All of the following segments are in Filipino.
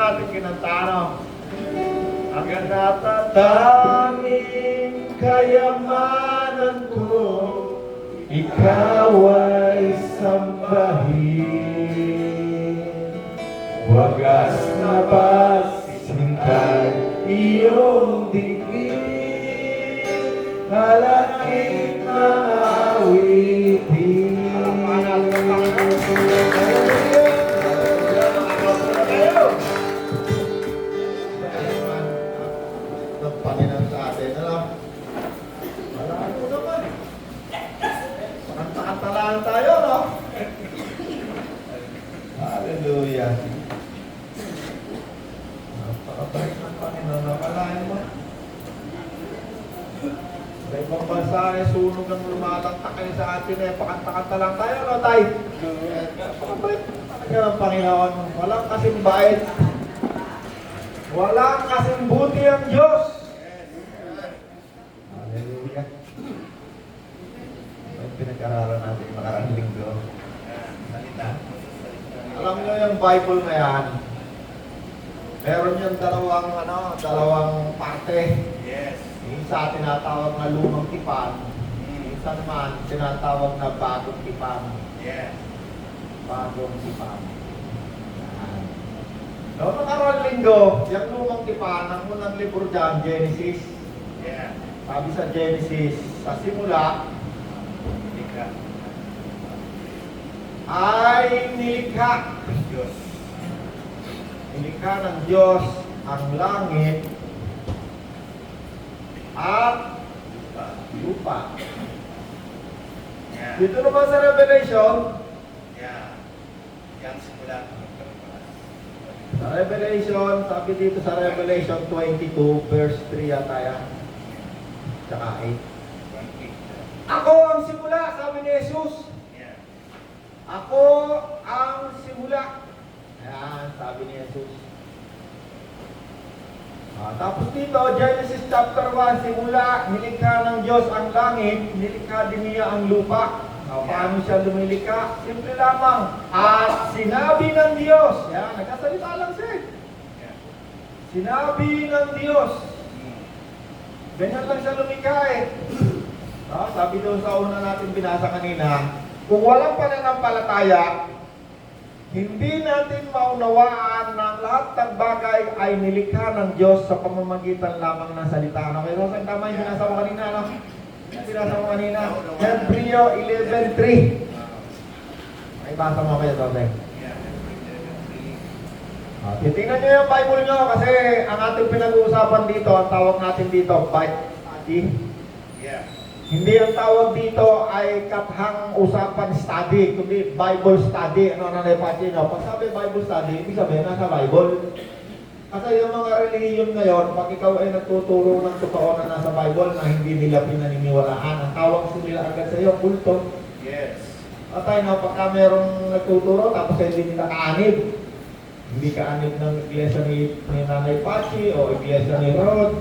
natin kinanta, no? Ang natatanging kayamanan ko, ikaw ay sambahin. Wagas na pagsingkay iyong digwin, halakit na awitin. Panginoon sa atin, ano? Wala ko naman. Kanta-kanta tayo, no? Hallelujah. Napakabait ng Panginoon. Nakalain mo. Sa ibang bansa, sunog ang lumatagtakay sa atin, pakanta-kanta lang tayo, no, tay? Napakabait talaga ng Panginoon. Walang kasing bait. Walang kasing buti ang Diyos. Hallelujah. Ang pinag-aralan natin makarang linggo. Alam niyo yung Bible na yan, meron yung dalawang parte. Yes. Isa tinatawag na lumang tipan, isa naman tinatawag na bagong tipan. Yes. Bagong tipan. Noong nakarang linggo, yung lumang tipan, ang unang libro dyan, Genesis. Yeah. Sabi sa Genesis, sa simula, Ika. ay nilikha. Diyos. Nilikha ng Diyos ang langit at lupa. Yeah. Dito naman sa Revelation, Yeah. Yang simula. sa Revelation, sabi dito sa Revelation 22, verse 3 yata yan. Tsaka 8. Ako ang simula, sabi ni Jesus. Yeah. Ako ang simula. Ayan, sabi ni Jesus. Tapos dito, Genesis chapter 1, simula, nilikha ng Diyos ang langit, nilikha din niya ang lupa. Paano siya lumilikha? Simple lamang. At sinabi ng Diyos, yan, nagkasalita lang siya. Yeah. Sinabi ng Diyos, ganyan lang siya lumikha eh. Sabi doon sa una natin binasa kanina, kung walang pananampalataya, hindi natin maunawaan na lahat ng bagay ay nilikha ng Diyos sa pamamagitan lamang ng salita. Ano kayo? Saan tama yung binasa mo kanina? Ano? Yung binasa mo kanina? Hebreo 11:3. Ay, basa mo kayo doon. Yeah. Titingnan nyo yung Bible nyo kasi ang ating pinag-uusapan dito, ang tawag natin dito, Bible study. Yeah. Hindi ang tawag dito ay kathang usapan study, kundi Bible study. Ano na naipati nyo? Pag sabi Bible study, ibig sabihin nasa Bible. Kasi yung mga religion ngayon, pag ikaw ay nagtuturo ng totoo na nasa Bible na hindi nila pinaniniwalaan, ang tawag nila agad sa iyo, kulto. Yes. At tayo na, pagka merong nagtuturo, tapos hindi nila kaanib. Hindi kaanib ng iglesia ni Nanay Pachi o iglesia ni Rod.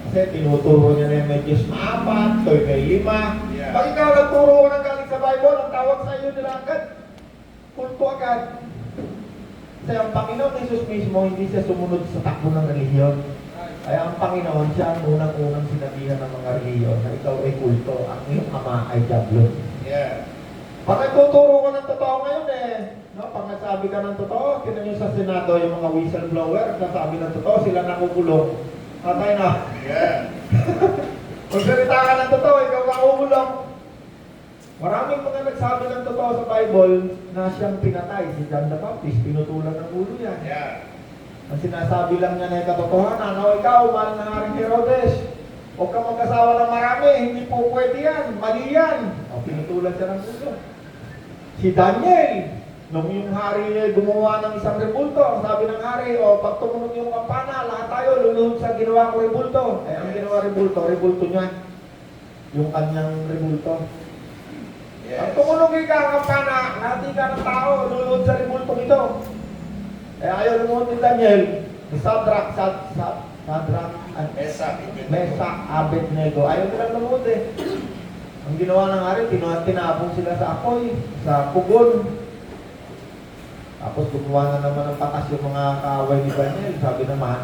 Kasi tinuturo niya na yung may Diyos na 4, to'y may 5. Yeah. Pag ikaw nagturo ng galing sa Bible, ang tawag sa iyo nila agad, kulto agad. Kasi ang Panginoon Jesus mismo, hindi siya sumunod sa takbo ng relihiyon. Kaya ang Panginoon, siya ang unang-unang sinabihan ng mga relihiyon na ikaw ay kulto, ang iyong ama ay diablo. Yeah. Pag nagtuturo ka ng totoo ngayon pag nagsabi ka ng totoo, tinan nyo sa Senado yung mga whistleblower, nagsasabi ng totoo, sila nakukulong. Patay na. Yeah. Magsalita ka ng totoo, ikaw kakukulong. Maraming mga nagsabi ng totoo sa Bible na siyang pinatay. Si John the Baptist, pinutulan ng ulo yan. Yeah. Ang sinasabi lang niya na yung katotohanan, o ikaw, mahal na Haring Herodes, huwag ka mag-asawa ng marami, hindi po pwede yan, mali yan. O, pinutulan siya ng ulo. Si Daniel, nung yung hari gumawa ng isang rebulto, ang sabi ng hari, o pag tumunog yung kampana, lahat tayo luluhod sa ginawa ko rebulto. Eh, ang ginawa rebulto niya. Yung kanyang rebulto. Yes. Ang tumunog yung kampana, lahat ka ng tao, luluhod sa rebulto ito. Eh, ayaw lumuhod ni Daniel, ni Shadrach, at Mesa. Mesak, Abednego. Ayaw nilang lumuhod eh. Ang ginawa ng hari, tinapong sila sa apoy, sa pugon. Tapos gumawa na naman ng patas yung mga kaaway ni Daniel. Sabi naman,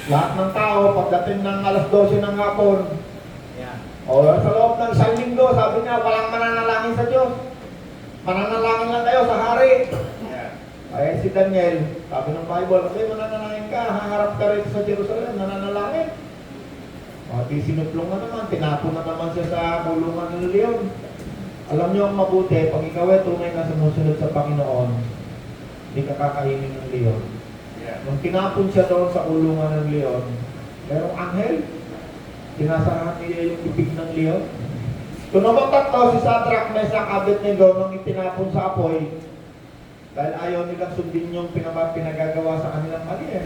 lahat ng tao, pagdating ng alas 12 ng hapon, Yeah. sa loob ng isang linggo, sabi niya, walang mananalangin sa Diyos. Mananalangin lang kayo sa hari. Yeah. Ay si Daniel, sabi ng Bible, mananalangin ka, haharap ka rin sa Jerusalem, mananalangin. Di sinuplong na naman, tinapon na naman siya sa kulungan ng leon. Alam niyo ang mabuti, pag ikaw ay tunay na sumusunod sa Panginoon, hindi ka kakainin ng leon. Yeah. Nung tinapon siya doon sa kulungan ng leon, merong anghel, sinasarahan niya yung bibig ng leon. Kung naman tatlo, si Shadrach, Meshach, Abednego, nung itinapon sa apoy, dahil ayaw nilang sundin yung pinagagawa sa kanilang mali.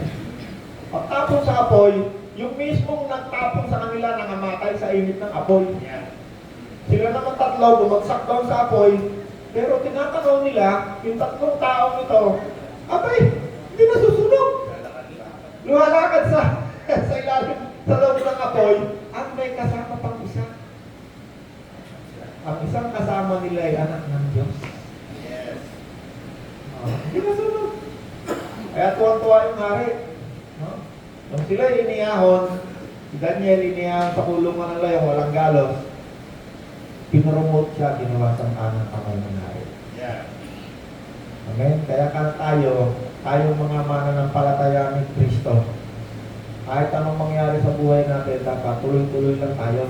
Pagtapon sa apoy, yung mismong nagtapon sa kanila nangamatay sa init ng apoy. Yeah. Sila naman tatlo, bumagsak doon sa apoy, pero tinatanong nila, yung tatlong taong ito, abay, hindi nasusunog. Lumalakad sa ilalim, sa loob ng apoy, at may kasama pang isa. Ang isang kasama nila ay anak ng Diyos. Yes. Hindi nasunog. Kaya tuwang-tuwa yung hari. No? Nung sila iniyahon, si Daniel iniyahon sa kulungan ng layong walang galos, pinurumot siya, ginawasan anang kamay ng hari. Yeah. Amen? Kaya tayong mga mananampalataya ni Kristo, kahit anong mangyari sa buhay natin, dapat tuloy-tuloy lang tayo.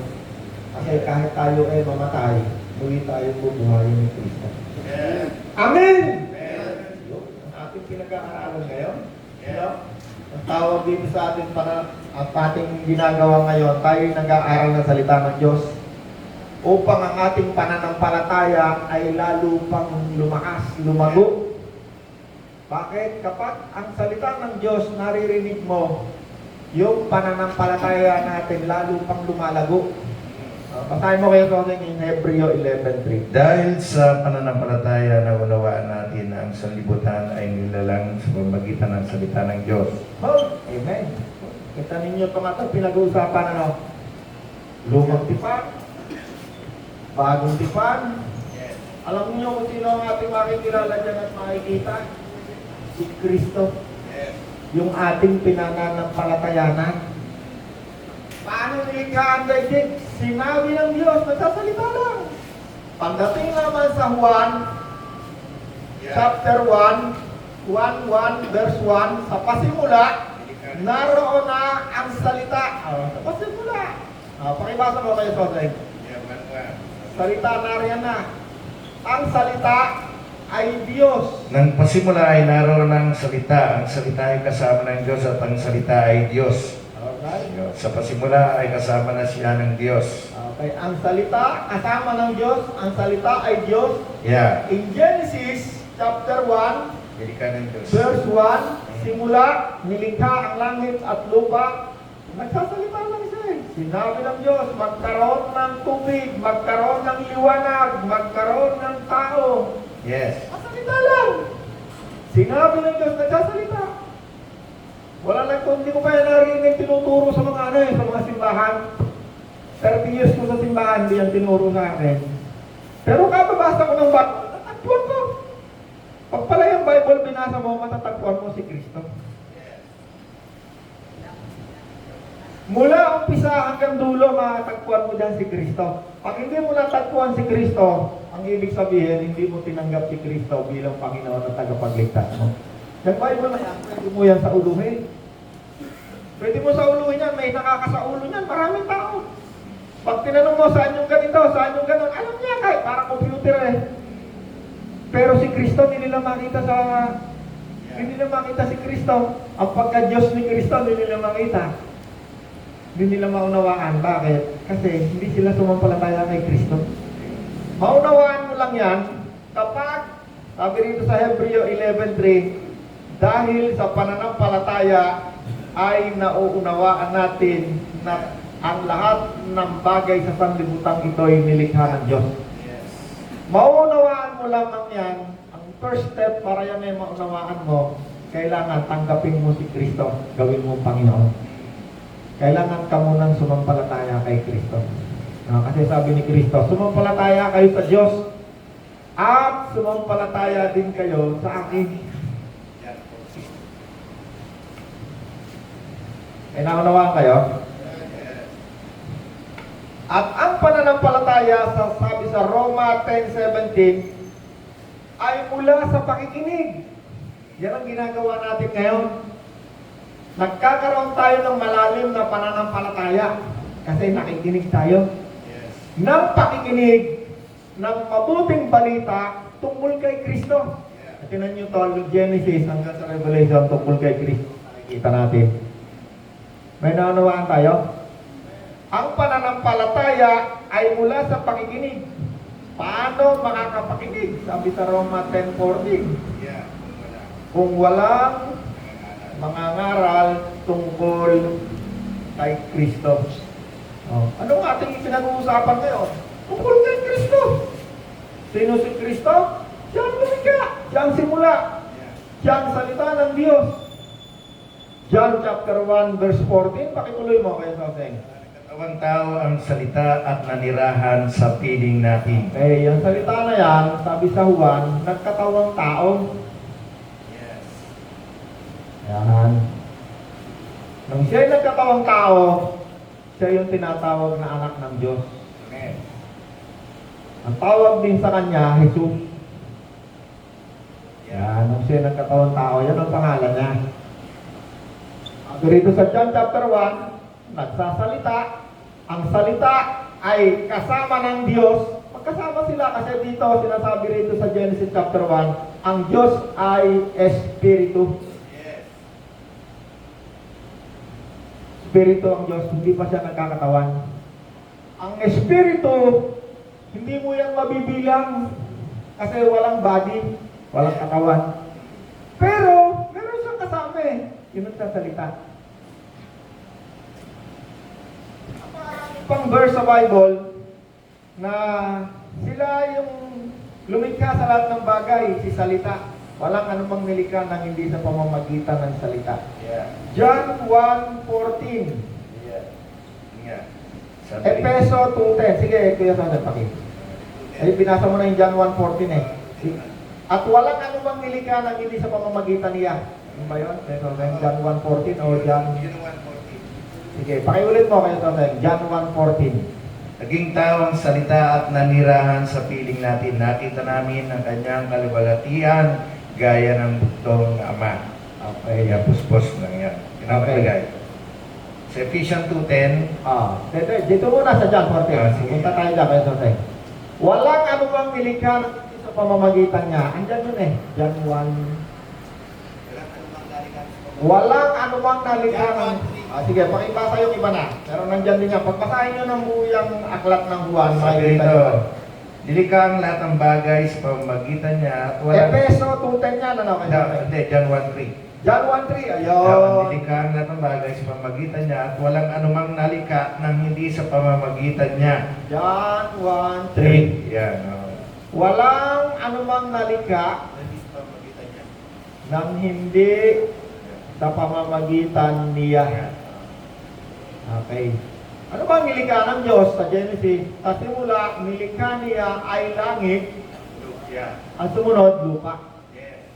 Kasi kahit tayo ay mamatay, muli tayong bubuhayin ni Kristo. Yeah. Amen! Amen. Yun, ang ating pinag-aaralan ngayon. Yeah. Ang tawag dito sa atin para ang ating ginagawa ngayon, tayo nag-aaral ng salita ng Diyos upang ang ating pananampalataya ay lalo pang lumakas, lumago. Bakit? Kapag ang salita ng Diyos naririnig mo, yung pananampalataya natin lalo pang lumalago. Basahin mo kayo sa in Hebreo 11:3. Dahil sa pananampalataya na unawaan natin na ang sanlibutan ay nilalang sa pamamagitan ng salita ng Diyos. Oh, amen. Kita ninyo ito nga pinag-uusapan lumang tipan, bagong tipan. Yes. Alam niyo kung sino ang ating makikilala dyan at makikita? Si Kristo. Yes. Yung ating pinananampalatayanan. Paano nilikha ang daigdig? Sinabi ng Diyos, nagsasalita lang. Pagdating naman sa Juan, Yeah. chapter 1 verse 1, sa pasimula, naroon na ang salita. Sa pasimula. Pakibasa mo kayo, Sosay. Yeah, man. Salita, nariyan na. Ang salita ay Diyos. Nang pasimula ay naroon ng salita. Ang salita ay kasama ng Diyos at ang salita ay Diyos. Okay. Sa pasimula ay kasama na siya ng Diyos. Okay, ang salita, kasama ng Diyos, ang salita ay Diyos. Yeah. In Genesis chapter 1, Nilikha ng Diyos. verse 1, simula, nilikha ang langit at lupa. Nagsasalita lang siya eh. Sinabi ng Diyos, magkaroon ng tubig, magkaroon ng liwanag, magkaroon ng tao. Yes. Masalita lang. Sinabi ng Diyos, nagsasalita. Wala lang kung hindi ko pa yan narinig tinuturo sa mga sa mga simbahan. 30 years ko sa simbahan, hindi yan tinuro sa akin. Pero kababasa ko ng Bible, natatagpuan ko. Pag pala yung Bible binasa mo, matatagpuan mo si Kristo. Mula umpisa hanggang dulo, matatagpuan mo dyan si Kristo. Pag hindi mo natagpuan si Kristo, ang ibig sabihin, hindi mo tinanggap si Kristo bilang Panginoon at tagapagligtas mo. Yung Bible na yan, pwede mo yan sa uluhin. Pwede mo sa uluhin yan, may nakakasaulo niyan, maraming tao. Pag tinanong mo, saan yung ganito, saan yung ganon, alam niya kahit parang computer eh. Pero si Kristo, hindi nila makita si Kristo. Ang pagka-Diyos ni Kristo, hindi nila makita. Hindi nila maunawaan. Bakit? Kasi hindi sila sumampalataya kay Kristo. Maunawaan mo lang yan kapag, sabi rito sa Hebreo 11:3, dahil sa pananampalataya ay nauunawaan natin na ang lahat ng bagay sa sanlibutan ito ay nilikha ng Diyos. Yes. Maunawaan mo lamang yan, ang first step para yan ay maunawaan mo, kailangan tanggapin mo si Kristo, gawin mo Panginoon. Kailangan ka munang sumampalataya kay Kristo. Kasi sabi ni Kristo, sumampalataya kayo sa Diyos at sumampalataya din kayo sa akin. Yan. May naunawaan kayo? Yes. At ang pananampalataya, sabi sa Roma 10:17, ay mula sa pakikinig. Yan ang ginagawa natin ngayon. Nagkakaroon tayo ng malalim na pananampalataya kasi nakikinig tayo Yes. ng pakikinig ng mabuting balita tungkol kay Kristo. Yeah. At tinan nyo to, Genesis hanggang sa Revelation tungkol kay Kristo. Nakikita natin. May naunawaan tayo? Ang pananampalataya ay mula sa pakikinig. Paano makakapakinig? Sabi sa Roma 10:14. Yeah. Kung walang mangangaral tungkol kay Kristo. Anong ating pinag-uusapan ngayon? Tungkol kay Kristo. Sino si Kristo? Siya ang lumikha. Siya ang simula. Yeah. Siya ang salita ng Diyos. John chapter 1 verse 14. Pakituloy mo kayo sa ating. Nagkatawang tao ang salita at nanirahan sa piling natin. Okay, yung salita na yan, sabi sa Juan, nagkatawang tao. Yes. Ayan. Nung siya'y nagkatawang tao, siya yung tinatawag na anak ng Diyos. Amen. Ang tawag din sa kanya, Jesus. Yan, nung siya'y nagkatawang tao, yan ang pangalan niya. At dito sa John chapter 1, nagsasalita. Ang salita ay kasama ng Diyos. Magkasama sila kasi dito, sinasabi rito sa Genesis chapter 1, ang Diyos ay Espiritu. Yes. Espiritu ang Diyos, hindi pa siya nagkakatawan. Ang Espiritu, hindi mo yan mabibilang kasi walang body, walang katawan. Pero, meron siyang kasama eh. Yun ang sasalita. Pang verse sa Bible na sila yung lumikha sa lahat ng bagay, si salita. Walang anumang nilikha nang hindi sa pamamagitan ng salita. Yeah. John 1:14. Yeah. Nga. Sabi, Efeso 2:10. Sige, Kuya Sonel, pakita. Ay, binasa mo na yung John 1:14 eh. At walang anumang nilikha nang hindi sa pamamagitan niya. Ano ba yun? John 1:14 o John... Yun ang 1:14. Sige, pakiulit mo kayo Sonel. John 1:14. naging tao ang salita at nanirahan sa piling natin. Nakita namin ang kanyang kaluwalhatian gaya ng buktong ama. Okay. Kaya puspos lang yan. Pinapalagay. Sa Ephesians 2:10, Dito muna sa John 14. Sige. Punta tayo dyan kayo Sonel. Walang anumang nilikha sa pamamagitan niya. Andyan yun eh. John 1. Walang anumang nalikha ng... sige, pakibasa yung iba na. Pero nandyan din yan. Pagbasahin nyo ng buuyang aklat ng Juan, sabi makikita rito, nyo. nilikha ang lahat ng bagay sa pamamagitan niya at walang... Efeso 2:10 yan, ano? Hindi, John 1:3. John 1:3, ayun. Nilikha ang lahat ng bagay sa pamamagitan niya at walang anumang nalikha nang hindi sa pamamagitan niya. John 1:3. Yan. Oh. Walang anumang nalikha nang hindi sa pamamagitan niya. Okay. Ano ba ang nilikha ng Diyos sa Genesis? Sa simula, nilikha niya ay langit. Yeah. Ang sumunod, lupa. Yes.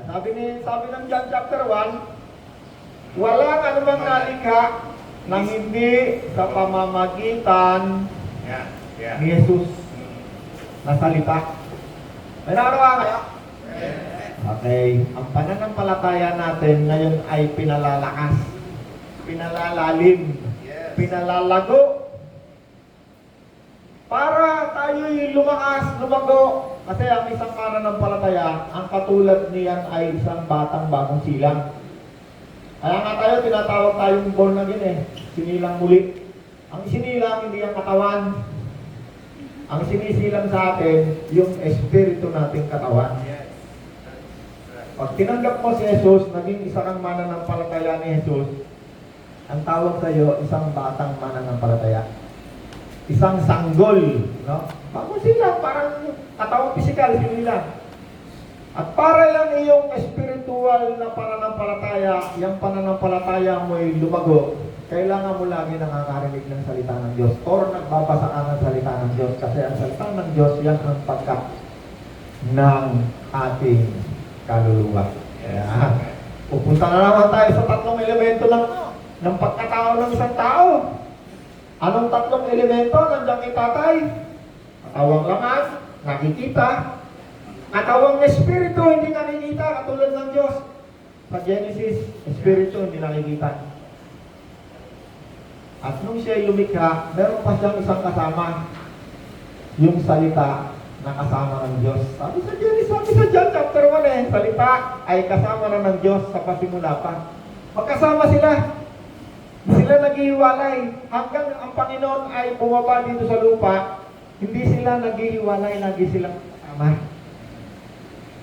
Sabi ng John chapter 1, walang anumang nalikha nang hindi sa pamamagitan Yeah. Yeah. ni Jesus na salita. May narawa kayo? Okay. Ang pananampalataya natin ngayon ay pinalalakas, pinalalalim, Yes. pinalalago. Para tayo'y lumago. Kasi ang isang pananampalataya, ang katulad niyan ay isang batang bagong silang. Kaya nga tayo, tinatawag tayong born again eh. Sinilang muli. Ang sinilang, hindi ang katawan. Ang sinisilang sa atin, yung espiritu nating katawan. Yes. Pag tinanggap mo si Jesus, naging isa kang mananampalataya ni Jesus, ang tawag sa iyo, isang batang mananampalataya. Isang sanggol, no? Bagong silang, parang katawang pisikal, sinilang. At para lang iyong espiritual na pananampalataya, yung pananampalataya mo'y lumago, kailangan mo lagi nakakarinig ng salita ng Diyos or nagbabasa ka ng salita ng Diyos kasi ang salita ng Diyos, yan ang ng ating kaluluwa. Kaya, pupunta na naman tayo sa tatlong elemento ng pagkatao ng isang tao. Anong tatlong elemento nandiyan kay tatay? Katawang laman, nakikita. Katawang espiritu, hindi nakikita, katulad ng Diyos. Sa Genesis, espiritu, hindi nakikita. At nung siya lumikha, meron pa siyang isang kasama. Yung salita na kasama ng Diyos. Sabi sa Genesis, sabi sa John chapter 1 salita ay kasama na ng Diyos sa pasimula pa. Magkasama sila. Sila naghihiwalay. Hanggang ang Panginoon ay bumaba dito sa lupa, hindi sila naghihiwalay, lagi silang kasama.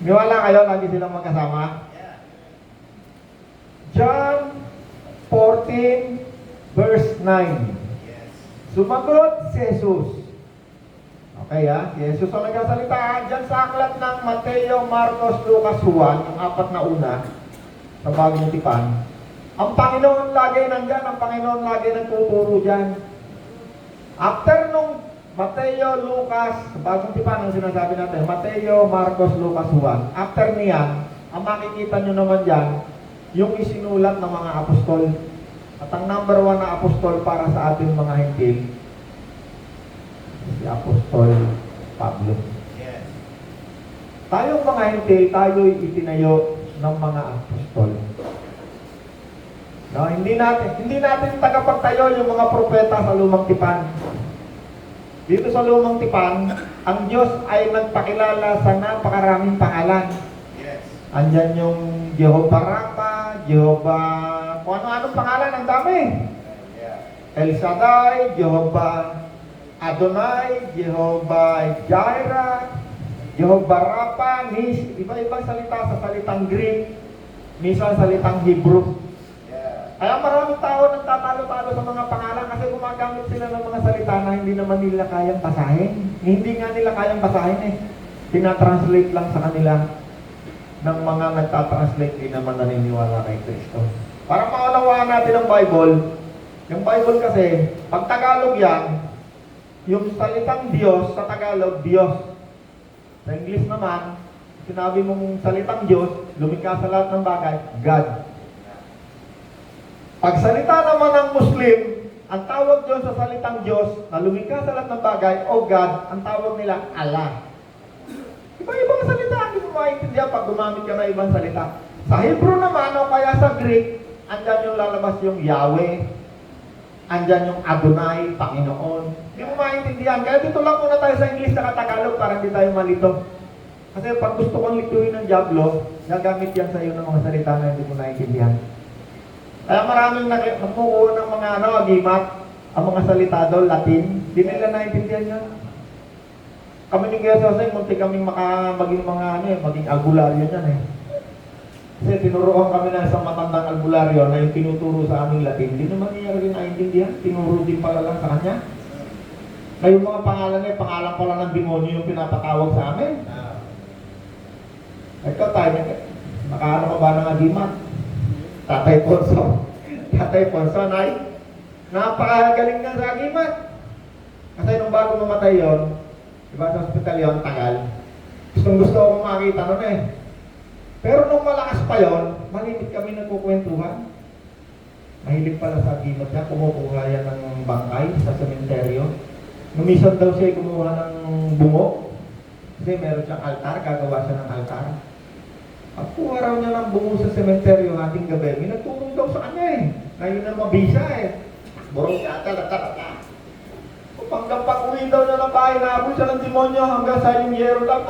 Niwala kayo, lagi silang magkasama? John 14 verse 9. Sumagot si Jesus. Okay si Jesus ang nagsasalita dyan sa aklat ng Mateo, Marcos, Lucas, Juan, yung apat na una sa Bagong Tipan. Ang Panginoon lagi nandyan, ang Panginoon lagi nagtuturo dyan. After nung Mateo, Lucas, sa Bagong Tipan ang sinasabi natin, Mateo, Marcos, Lucas, Juan. After niyan, ang makikita nyo naman dyan, yung isinulat ng mga apostol. At ang number 1 na apostol para sa ating mga Hentil, si Apostol Pablo. Yes. Tayong mga Hentil, tayo'y itinayo ng mga apostol. No, hindi natin tagapagtayo yung mga propeta sa Lumang Tipan. Dito sa Lumang Tipan, ang Diyos ay nagpakilala sa napakaraming pangalan. Yes. Andyan yung Jehovah Rapha, Jehovah, kung ano-anong pangalan, ang dami. Yeah. El Shaddai, Jehovah Adonai, Jehovah Jireh, Jehovah Rapha, iba-ibang salita sa salitang Greek, minsan salitang Hebrew. Yeah. Kaya maraming tao nagtatalo-talo sa mga pangalan kasi gumagamit sila ng mga salita na hindi naman nila kayang basahin. Hindi nga nila kayang basahin Tinatranslate lang sa kanila ng mga nagtatranslate, hindi naman naniniwala kay Kristo. Para maunawaan natin ang Bible, yung Bible kasi, pag Tagalog yan, yung salitang Diyos sa Tagalog, Diyos. Sa English naman, sinabi mong salitang Diyos, lumikha sa lahat ng bagay, God. Pag salita naman ng Muslim, ang tawag doon sa salitang Diyos na lumikha sa lahat ng bagay, o God, ang tawag nila Allah. Iba-ibang salita, hindi mo maintindihan pag gumamit ka na ibang salita. Sa Hebrew naman, o kaya sa Greek, andyan yung lalabas yung Yahweh, andyan yung Adonai, Panginoon. Hindi mo maintindihan. Kaya dito lang muna tayo sa English na Tagalog para hindi tayo malito. Kasi pag gusto kong lituhin ng Diablo, gagamit yan sa iyo ng mga salita na hindi mo naiintindihan. Kaya maraming nakukuha ng mga agimat, ang mga salita daw, Latin, hindi nila naiintindihan yan. Kami ni Kuya Sosay, munti kaming maging mga maging albularyo niyan Kasi tinuruan kami na isang matandang albularyo na yung tinuturo sa aming Latin. Hindi naman niya rin naiintindihan. Tinuro din pala lang sa kanya. Na yung mga pangalan pangalan pala ng demonyo yung pinapatawag sa amin. Ikaw tayo, nakaano ka ba ng agimat? Tatay Ponso. Tatay Ponso, napakagaling nga sa agimat. Kasi nung bago mamatay yon, diba sa hospital yon, tagal. Gusto akong makita nun Pero nung malakas pa yon, malimit kami nagkukwentuhan. Mahilig pala sa agimat niya, kumukuha yan ng bangkay sa sementeryo. Numisan daw siya kumuha ng bungo. Kasi meron siyang altar, gagawa siya ng altar. Pagkuha raw niya ng bungo sa sementeryo ating gabi, may nagtulong daw sa kanya Ngayon na mabisa Borong yata, nagtatata. Hanggang pag-uwi daw na ng bahay, naabot siya ng demonyo hanggang sa yung yero lang.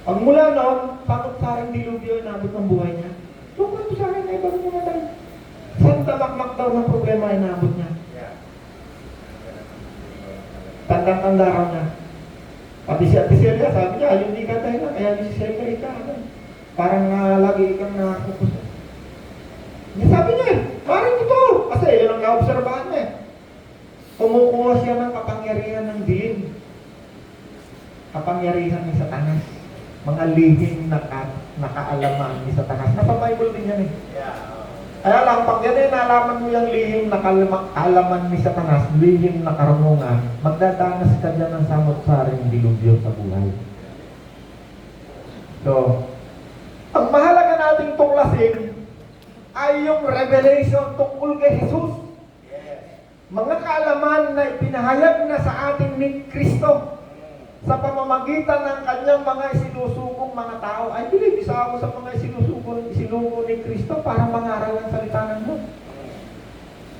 Pag mula noon, pakot-sarang dilubyo inabot ng buhay niya. Tungkol ito sa akin ay bago pumatay. Saan tamakmak daw ng problema inabot niya? Tanda-tanda raw niya. Pati si Ate Celia, sabi niya, yung di ka tayo na, kaya si Celia parang lagi ikang nakakupos. Sabi niya, parang ito. Kasi yun ang naobserbahan niya Kumukuha siya ng kapangyarihan ng dilim. Kapangyarihan ni Satanas. Mga lihim na nakaalaman ni Satanas. Nasa Bible din yan Yeah. Kaya lang, pag yan ay nalaman mo yung lihim na kalaman ni Satanas, lihim na karunungan, magdadanas ka dyan ng samot-saring dilubyo sa buhay. So, ang mahalaga nating tuklasin ay yung revelation tungkol kay Jesus. Mga kaalaman na ipinahayag na sa atin ni Kristo sa pamamagitan ng kanyang mga isinusugong mga tao. I believe isa ako sa mga isinugo ni Kristo para mangaral ang salita ng Diyos.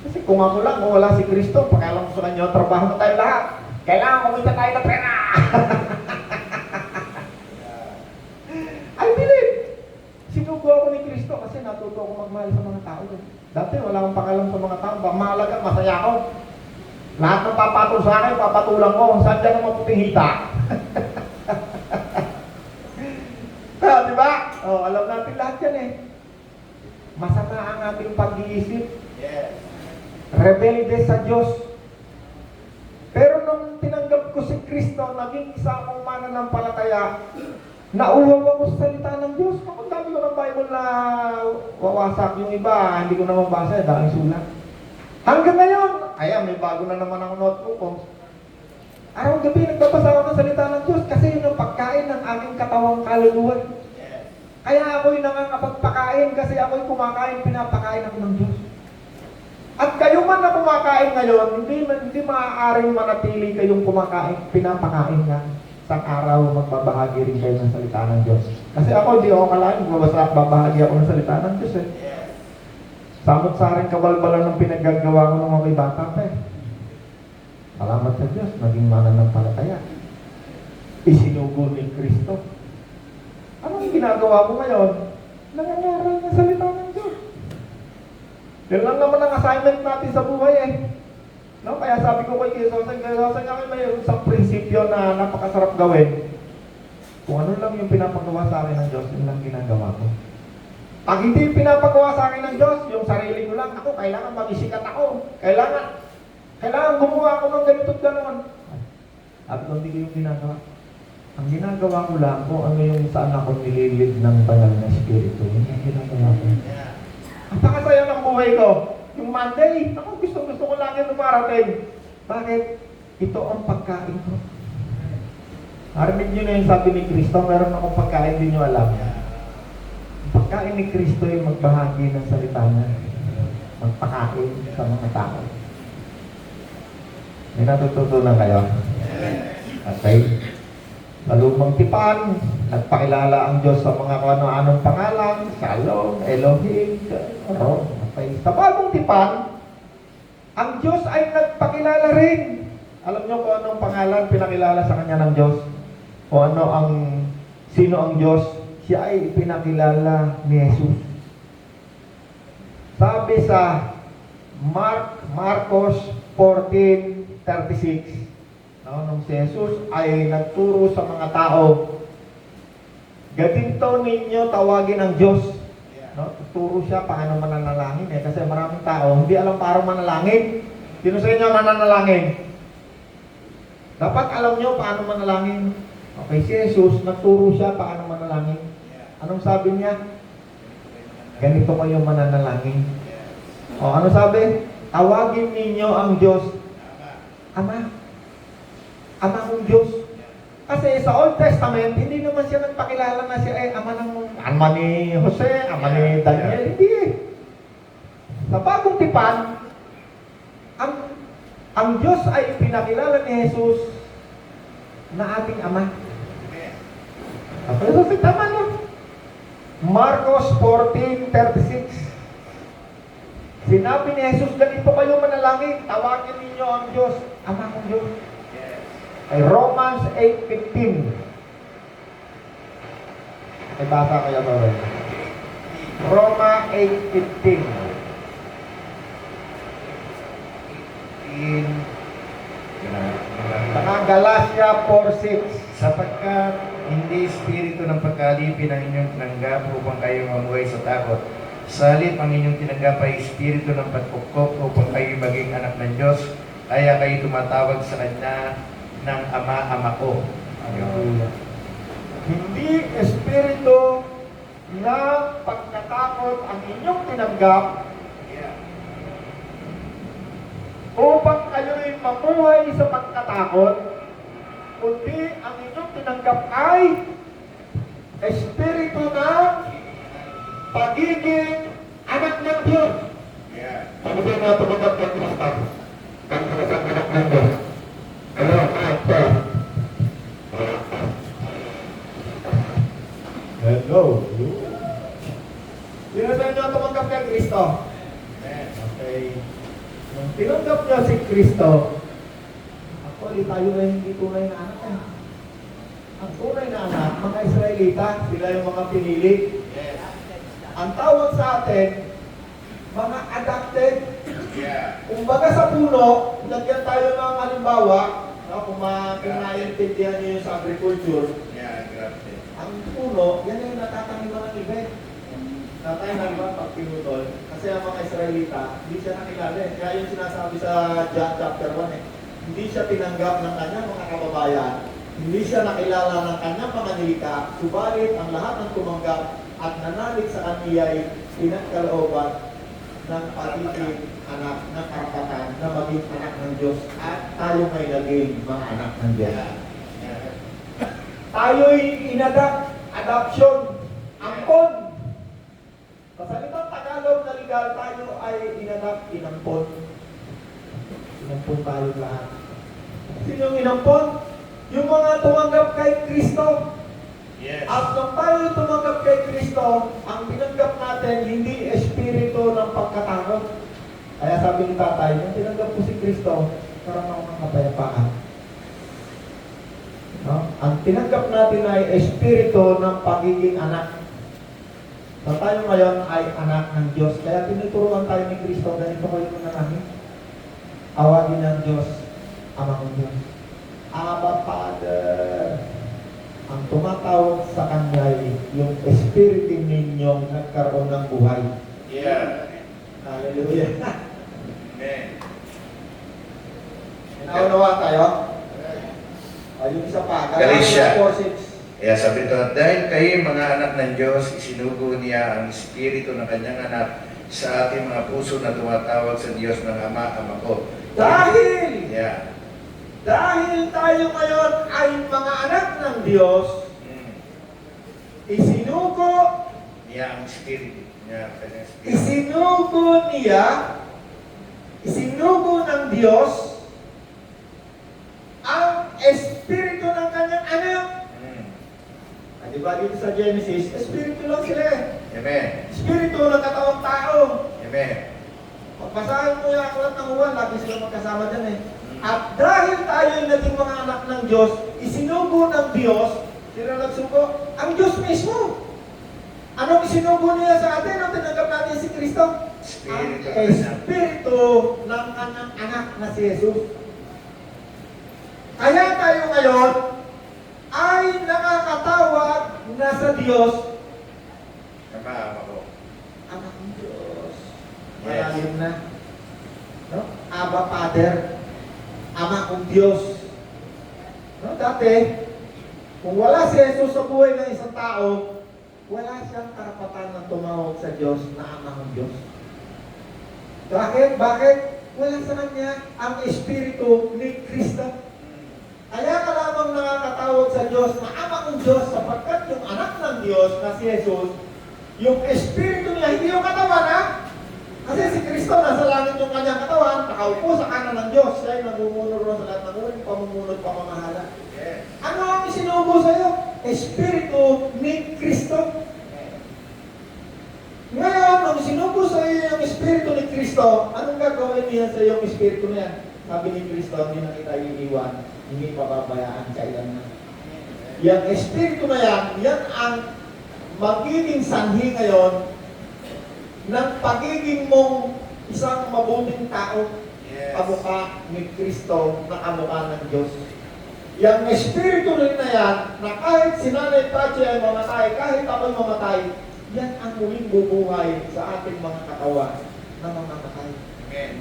Kasi kung ako lang, kung wala si Kristo, pakialam ko sa kanya, trabaho na tayo lahat. Kailangan kumita tayo ng pera. I believe. Sinugo ako ni Kristo kasi natuto ako magmahal sa mga tao. Dati wala akong pakialam sa mga tao. Mahalaga, masaya ako. Lahat ng papatol sa akin, papatulang ko. Saan dyan ang maputing hita? Diba? Oh, alam natin lahat yan eh. Masama ang ating pag-iisip. Yes. Rebelde sa Diyos. Pero nung tinanggap ko si Kristo, naging isa akong mananampalataya, nauhaw ako sa salita ng Diyos. Kapag dami ko ng Bible na wawasak yung iba, hindi ko na mabasa, dahil sulat. Hanggang ngayon, ayan, may bago na naman ang notebook ko. Araw-gabi nagbabasa ako ng salita ng Diyos kasi yun ang pagkain ng aking katawang kaluluwa. Kaya ako'y nangangapagpakain kasi ako'y kumakain, pinapakain ako ng Diyos. At kayo man na kumakain ngayon, hindi maaaring manatili kayong kumakain, pinapakain nga. Sa araw, magbabahagi rin kayo ng salita ng Diyos. Kasi ako, hindi ako kalahin, babahagi ako ng salita ng Diyos eh. Samot-saring kabalbalan ng pinaggagawa ko ng mga bata pa eh. Salamat sa Diyos, naging mananampalataya. Isinugo ni Kristo. Anong ginagawa mo ngayon? Nangangaral ng salita ng Diyos. Yan lang naman ang assignment natin sa buhay eh. No? Kaya sabi ko kay Kisosan, akin mayroon isang prinsipyo na napakasarap gawin. Kung ano lang yung pinapagawa sa akin ng Diyos, yun lang ginagawa ko. Pag hindi pinapagawa sa akin ng Diyos, yung sarili ko lang, ako, kailangan mag-isikat ako. Kailangan gumawa ako ng ganito at gano'n. At hindi ko yung ginagawa. Ang ginagawa ko lang kung ano yung saan ako nililid ng banal na Espiritu. Yun ang ginagawa ko. Ang pakasaya ng buhay ko. Yung Monday, ako gusto ko lang yung lumarating. Bakit? Ito ang pagkain ko. Narinig nyo na yung sabi ni Kristo, meron akong pagkain, din nyo alam. Ang pagkain ni Kristo yung magbahagi ng salita niya. Magpakain sa mga tao. May natututunan kayo? Okay. Sa lumang tipan, nagpakilala ang Diyos sa mga ano-anong pangalan, Shalom, Elohim, okay. Sa bagong tipan, ang Diyos ay nagpakilala rin. Alam niyo kung anong pangalan pinakilala sa kanya ng Diyos? O sino ang Diyos? Siya ay pinakilala ni Jesus. Sabi sa Marcos 14:36, nung si Jesus ay nagturo sa mga tao, ganito ninyo tawagin ang Diyos. Tuturo siya paano mananalangin kasi maraming tao hindi alam paano manalangin. Sino sa inyo mananalangin? Dapat alam nyo paano manalangin. Okay, si Jesus nagturo siya paano manalangin. Anong sabi niya? Ganito kayo mananalangin. Ano sabi? Tawagin ninyo ang Diyos Ama. Ama kong Diyos. Kasi sa Old Testament, hindi naman siya nagpakilala na siya ay ama ni Jose, ama ni Daniel. Hindi eh. Sa bagong tipan, ang Diyos ay pinakilala ni Jesus na ating Ama. Pero sa tama niya. Marcos 14:36. Sinabi ni Jesus, ganito kayo manalangin, tawagin ninyo ang Diyos, Ama kong Diyos. Ay Romans 8:15. Ay basa kayo ito rin. Roma 8:15. Saka Galatia 4:6. Sapagkat hindi espiritu ng pagkalipin ang inyong tinanggap upang kayo mamuhay sa takot. Sa halip ang inyong tinanggap ay espiritu ng pagkukop upang kayo maging anak ng Diyos. Kaya kayo tumatawag sa Kanya ng Ama ko. Hindi espiritu na pagkatakot ang inyong tinanggap upang kayo'y mamuhay sa pagkatakot, kundi ang inyong tinanggap ay espiritu ng pagiging anak ng Diyos. Yeah. Ano ba na tumanggap ng Kristo? Ang isang anak ng Diyos. Ano? Hello. Sino sa inyo tumanggap kay Kristo? Amen. Okay. Nung tinanggap niya si Kristo, actually tayo ay hindi tunay na anak eh. Ang tunay na anak, mga Israelita, sila yung mga pinili. Yes. Ang tawag sa atin, mga adopted. Yeah. Kumbaga sa puno, lagyan tayo ng halimbawa, no, kung naiintindihan niyo yung sa agriculture, Yeah, grabe. ang puno, yan yung natataniman ng iba. Tatay na naman pag pinutol, kasi ang mga Israelita, hindi siya nakilala eh. Kaya yung sinasabi sa John chapter 1 eh, hindi siya tinanggap ng kanyang mga kababayan, hindi siya nakilala ng kanyang mga nilikha, subalit ang lahat ng tumanggap at nanalig sa kanya ay pinagkalooban ng pagiging anak ng karapatan na maging anak ng Diyos at tayo may naging mga anak ng Diyos. Yeah. Tayo'y adoption, angkon. Sa salitang Tagalog na legal, tayo ay inampon. Inampon tayo lahat. Sino yung inampon? Yung mga tumanggap kay Kristo. Yes. At nung tayo tumanggap kay Kristo, ang tinanggap natin hindi espiritu ng pagkatakot. Kaya sabi ni tatay, nung tinanggap ko si Kristo, parang ako ng kapayapaan. No? Ang tinanggap natin ay espiritu ng pagiging anak. So tayo ngayon ay anak ng Diyos. Kaya tinuturuan tayo ni Kristo, ganito kayo na namin. Awagin ng Diyos, Ama ng Diyos. Abba Father. Ang tumatawag sa Kanya ay yung espiritu ninyong nagkaroon ng buhay. Yeah. Hallelujah. Amen. Naunawa tayo? Yung isa pa. Galatia. 4:6. Kaya sabi ito, dahil kayo mga anak ng Diyos, isinugo niya ang Espiritu ng kanyang anak sa ating mga puso na tumatawag sa Diyos ng Ama, Ama ko. Dahil Yeah. tayo ngayon ay mga anak ng Diyos, isinugo Niya ang Espiritu niya, kanyang Espiritu. isinugo ng Diyos ang espiritu ng kanyang anak. Diba dito sa Genesis, espiritu lang sila eh. Amen. Espiritu ng katawang tao. Amen. Pagbasahin mo yung aklat ng Juan, lagi sila magkasama dyan eh. At dahil tayo naging mga anak ng Diyos, isinugo ng Diyos, sila nagsugo, ang Diyos mismo. Anong isinugo niya sa atin nung tinanggap natin si Kristo? Espiritu Ang espiritu ng kanyang anak na si Jesus. Kaya tayo ngayon ay nakakatawag na sa Diyos, Ama, Ama ko. Anak ng Diyos. Yes. Malalim na. No? Abba Father. Ama kong Diyos. No? Dati, kung wala si Jesus sa buhay ng isang tao, wala siyang karapatan na tumawag sa Diyos na Ama ng Diyos. Bakit? Bakit? Wala sa kanya ang Espiritu ni Kristo. Kaya ka lamang nakakatawag sa Diyos na Ama ng Diyos sapagkat yung anak ng Diyos na si Jesus, yung Espiritu niya, hindi yung katawan ha? Kasi si Kristo nasa langit yung kanyang katawan, nakaupo sa kanan ng Diyos, siya ay namumuno ron sa lahat ng uling, pamumunod, pamamahala. Yes. Ano ang isinubo sa'yo? Espiritu ni Kristo. Ngayon, nung sinubo sa'yo yung Espiritu ni Kristo, anong gagawin niya sa yung Espiritu niya? Sabi ni Kristo, hindi na kita iiwan, hindi pababayaan kailanman. Yung Espiritu na yan ang magiging sanhi ngayon ng pagiging mong isang mabuting tao, Yes. kamukha ni Kristo na kamukha ng Diyos. Yung Espiritu rin na yan, na kahit si Nanay Pachi ay mamatay, kahit ako'y mamatay, yan ang muling bubuhay sa ating mga katawan na mamamatay. Amen.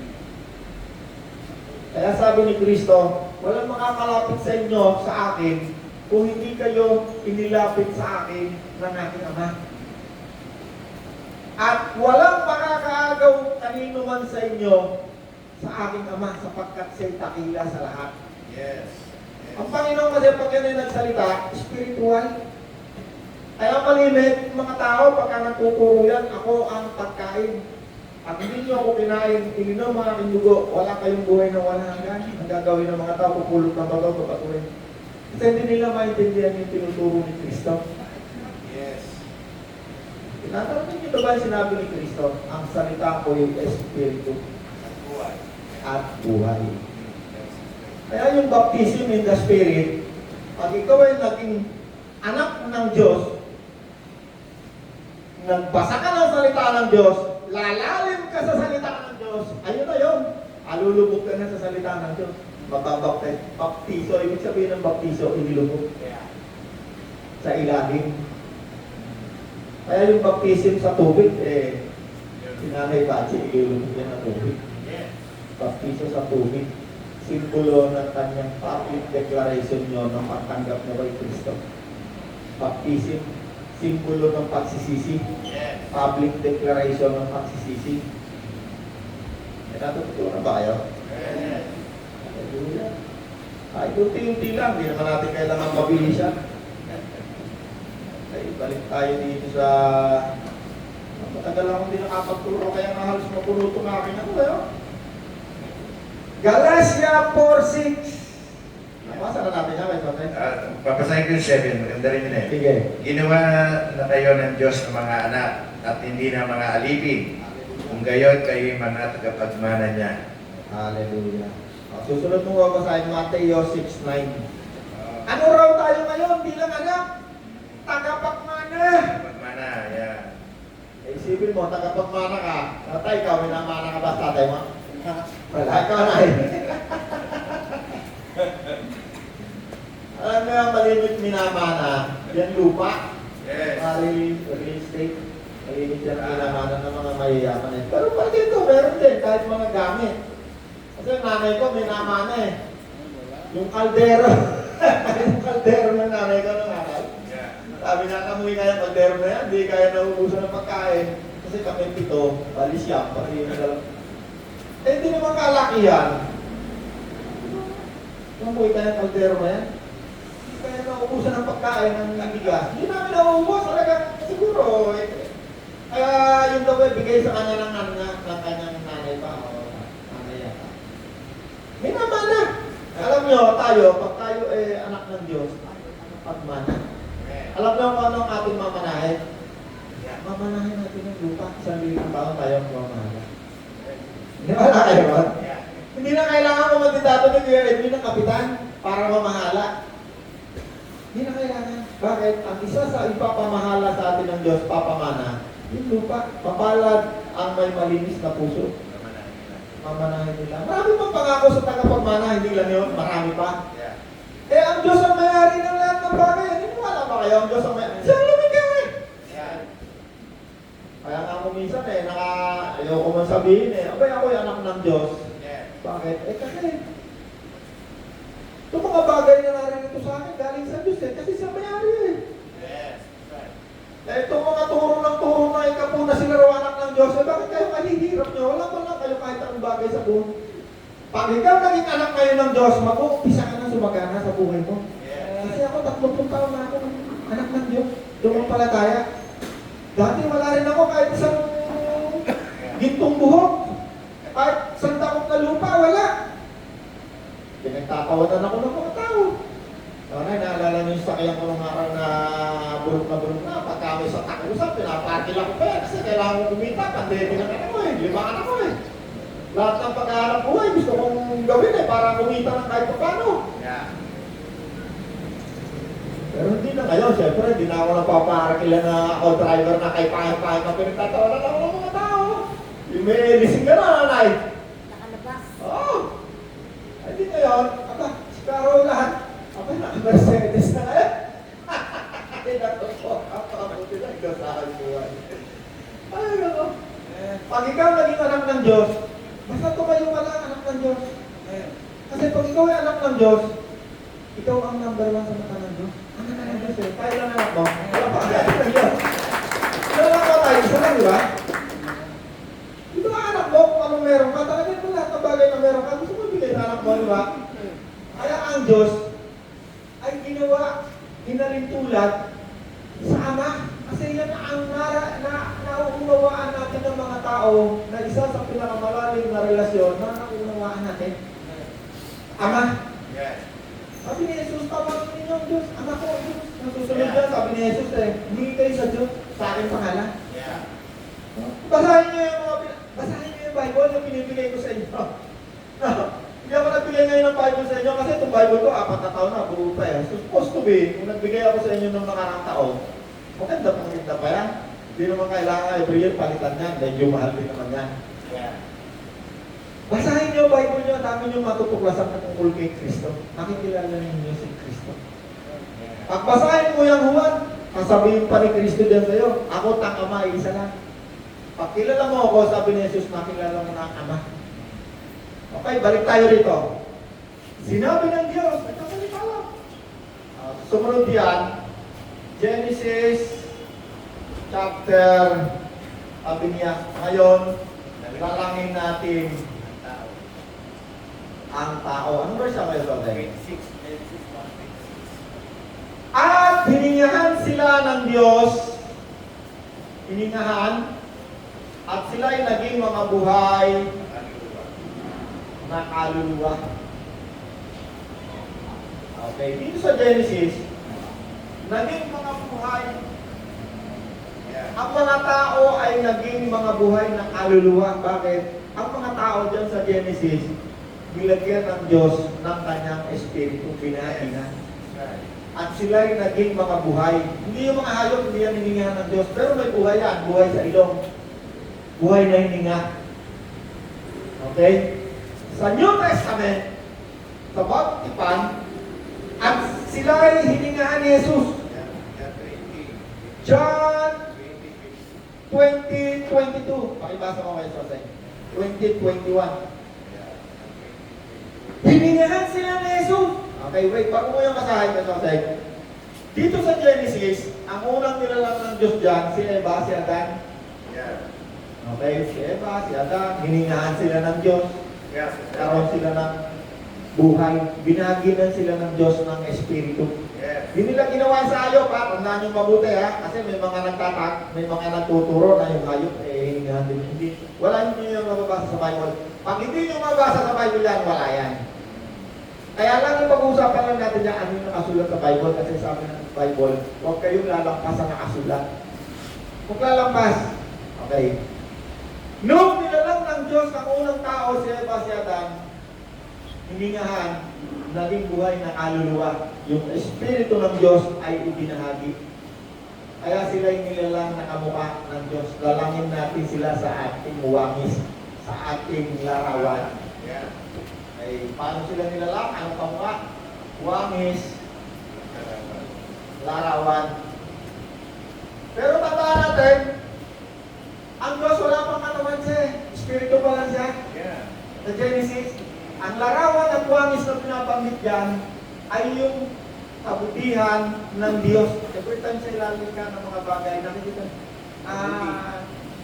Kaya sabi ni Kristo, walang makakalapit sa inyo, sa akin, kung hindi kayo inilapit sa akin ng aking Ama. At walang makakaagaw kanino man sa inyo sa aking Ama sapagkat siya'y takila sa lahat. Yes. Ang Panginoon kasi pag yan ay nagsalita, spiritual. Kaya malimit, mga tao, pagka nagtuturo yan, ako ang pagkain. At hindi nyo ako kinain, ilinom mga aking dugo, wala kayong buhay na walang hanggan. Ang gagawin ng mga tao, pupulot ng bato, papatuloy. Kasi hindi nila maintindihan yung tinuturo ni Kristo. Yes. Tinatanong niyo ba yung sinabi ni Kristo? Ang salita ko yung Espiritu Buhay. at buhay. Kaya yung baptism in the Spirit, pag ikaw ay naging anak ng Diyos, nagbasa ka ng salita ng Diyos, lalalim ka sa salita ng Diyos, ayun na yun. Alulubog ka na sa salita ng Diyos. Mababaptize. Baptiso, ibig sabihin ng baptiso, inilubog sa ilalim. Kaya yung baptism sa tubig, si Nanay Bachi, ilulubog yan ng tubig. Yes. Baptiso sa tubig. Simbolo ng kanyang public declaration nyo ng pagtanggap mo kay Kristo. Baptism, simbolo ng pagsisisi. Yes. Public declaration ng pagsisisi. Natututunan na ba kayo? Yes. Hallelujah. Ay, unti-unti lang. Hindi naman natin kailangan mabilisan. Okay, balik tayo dito sa... Matagal akong hindi nakapagturo, kaya nga halos mapuno itong akin. Ano ba yun? Galatia 4:6. Nabasa na natin yan, may sonay. Papasahin ko yung 7, maganda rin yun eh. Sige. Ginawa na kayo ng Diyos ng mga anak at hindi na mga alipin. Kung gayon kayo mga tagapagmana niya. Hallelujah. Susunod mo babasahin Mateo 6:9. Ano raw tayo ngayon bilang anak? Tagapagmana. Tagapagmana, yan. Isipin mo, tagapagmana ka. Tatay, ikaw, minamana ka ba sa tatay mo? Wala ka na eh. Alam mo yung malimit minamana, yan lupa. Yes. Real estate. Malimit yan minamana ng mga mayayaman eh. Pero pag dito, meron din, kahit mga gamit. Kasi nanay ko, minamana eh. Yung kaldero. Yung kaldero ng nanay ko nung aral. Yeah. Sabi na kamuhi kaya kaldero na yan, hindi kaya nauubusan ng pagkain. Kasi kami pito, bali siya, pati yung dalang. Eh, hindi naman kalakihan. Kamuhi kaya kaldero na yan. Hindi kaya nauubusan ng pagkain ng bigas. Hindi namin nauubos, talagang siguro. Kaya yung daw ay bigay sa kanya ng kanyang nanay pa. O nanay yata. May naman na. Alam nyo, tayo, pag tayo anak ng Diyos, pagmana. Alam nyo kung ano ang ating mamanahin? Mamanahin natin yung lupa. Isang lilang taon tayo ang mamanahin. Hindi ba na kayo ba? Yeah. Hindi na kailangan mo mandidato ni Kuya Edwin ng kapitan para mamahala. Hindi na kailangan. Bakit? Ang isa sa ipapamahala sa atin ng Diyos, papamana, yung lupa, papalad ang may malinis na puso. Mamanahin nila. Marami pang pangako sa tagapagmana, hindi lang yun, marami pa. Yeah. Eh, ang Diyos ang may-ari ng lahat ng bagay. Wala ba kayo? Ang Diyos ang may-ari. Siya ang lumikha eh. Yeah. Kaya nga ako minsan ayoko man sabihin abay ako'y anak ng Diyos. Yeah. Bakit? Kasi, itong mga bagay na naririto sa akin, galing sa Diyos eh. Kasi siya may-ari eh. Yes. Right. Eh, itong mga turo na ikapo na sila raw anak ng Diyos, bakit kayo kahihirap nyo? Wala ba lang kayo kahit anong bagay sa buhay? Pag ikaw naging anak kayo ng Diyos, mag-uumpisa ka na sumagana sa buhay mo. Yes. Kasi ako, 30 taon na ako, anak ng Diyos. Dumampalataya. Dati wala rin ako kahit isang gintong buhok. Kahit isang takot na lupa, wala. Pinagtatawanan ako ng mga tao. Sana'y naalala niyo yung sakyan ko nung araw na bulok na. Pagka may sa takusan, pinaparkil ako pa yan. Kasi kailangan ko kumita. Pandemi lang ako eh. 5 anak ko eh. Lahat ng pagkaharap buhay, gusto kong gawin eh. Para kumita ng kahit paano. Yeah. Pero hindi na ngayon, siyempre, hindi na ako napaparkila na ako driver na kay pahay-pahay na pinagtatawanan ako ng mga tao. Yung may lising ka na, nanay. Nakalabas. Oo. Ay, di ngayon, aba, si Carol lahat. Aba, naka-Mercedes na ngayon. Ay, nakupo. Buti na, ikaw sa akin buhay. Ay, ano. Pag ikaw naging anak ng Diyos, basta tumayo ka lang anak ng Diyos. Kasi pag ikaw ay anak ng Diyos, ikaw ang number 1 sa mata ng Diyos. Ang anak ng Diyos eh. Tayo lang anak mo. Wala pa ang anak ng Diyos. Wala lang ba tayo? Isa lang, di ba? Ito ang anak mo, kung anong meron ka, talagang mo lahat ng bagay tao na isa sa pinakamalalim na relasyon na naunawaan natin. Ama. Yes. Sabi ni Jesus, tawagin ninyo ang Diyos. Anak ko, Diyos. Nasusunod yan, sabi ni Jesus hindi kayo sa Diyos, sa aking pangalan. Yeah. Basahin niyo yung Bible na pinibigay ko sa inyo. Hindi ako nagbigay ngayon ng Bible sa inyo kasi itong Bible ko, 4 na taon na, buo pa eh. So, supposed to be, kung nagbigay ako sa inyo ng nakarang taon, maganda pa yan. Hindi naman kailangan every year palitan yan, dahil yung mahal din naman yan. Yeah. Basahin niyo yung Bible niyo, dami niyo matutuklasan na tungkol kay Kristo. Nakikilala ninyo si Kristo. Pag basahin mo yung Juan, sasabihin pa ni Kristo dyan sa'yo, ako at ang Ama, isa lang. Pag kilala mo ako, sabi ni Jesus, makilala mo na ang Ama. Okay, balik tayo rito. Sinabi ng Diyos, nagkasalita lang. Sumunod yan, Genesis chapter, sabi niya, ngayon, lalangin natin Tao. ang tao. Anong verse ako yun, Brother? 26. Genesis 1:26. At hiningahan sila ng Diyos, hiningahan, at sila'y naging mga buhay Hallelujah. na kaluluwa. Okay, dito sa Genesis, naging mga buhay. Yeah. Ang mga tao ay naging mga buhay na kaluluwa. Bakit? Ang mga tao dyan sa Genesis, nilagyan ng Diyos ng kanyang espiritu, pinahinan. That's right. At sila'y naging mga buhay. Hindi yung mga hayop, hindi yan hiningahan ng Diyos. Pero may buhay yan, buhay sa ilong. Buhay na hininga. Okay? Sa New Testament, sa Bagong Tipan, at sila'y hiningahan ni Jesus. Yeah. Yeah. 20. John 20. 20:22. Pakibasa mo kayo sa 20:21. Yeah. Hiningahan sila ni Jesus. Okay, wait. Bago mo yung basahin ka sa dito sa Genesis, ang unang nilalang ng Diyos dyan, si Eva, si Adan. Yeah. Okay, si Eva, si Adan. Hiningahan sila ng Diyos. Yes. Karoon sila ng buhay. Binaginan sila ng Diyos ng Espiritu. Yes. Hindi nila ginawa sa hayop, ha? Tandaan nyo mabuti, ha? Kasi may mga nagtatak, may mga nagtuturo na yung hayop, hiningahan din. Hindi. Wala nyo yung mababasa sa Bible. Pag hindi nyo mabasa sa Bible yan, wala yan. Kaya lang yung pag-uusapan lang natin yan, ano yung nakasulat sa Bible, kasi sabi ng Bible, huwag kayong lalampas sa nakasulat. Huwag lalampas. Okay. Noong nilalang ng Diyos ang unang tao, si Eva, si Adan, hiningahan, naging buhay na kaluluwa. Yung Espiritu ng Diyos ay ibinahagi. Kaya sila'y nilalang na kamukha ng Diyos. Lalangin natin sila sa ating wangis, sa ating larawan. Yeah. Ay, paano sila nilalang? Anong kamukha? Wangis, larawan. Pero tandaan natin, ang Diyos wala pang katawan siya. Espiritu pa lang siya. Yeah. Sa Genesis, ang larawan at wangis na pinabanggit dyan ay yung kabutihan ng Diyos. Every time sa ilalim ka ng mga bagay, nakikita,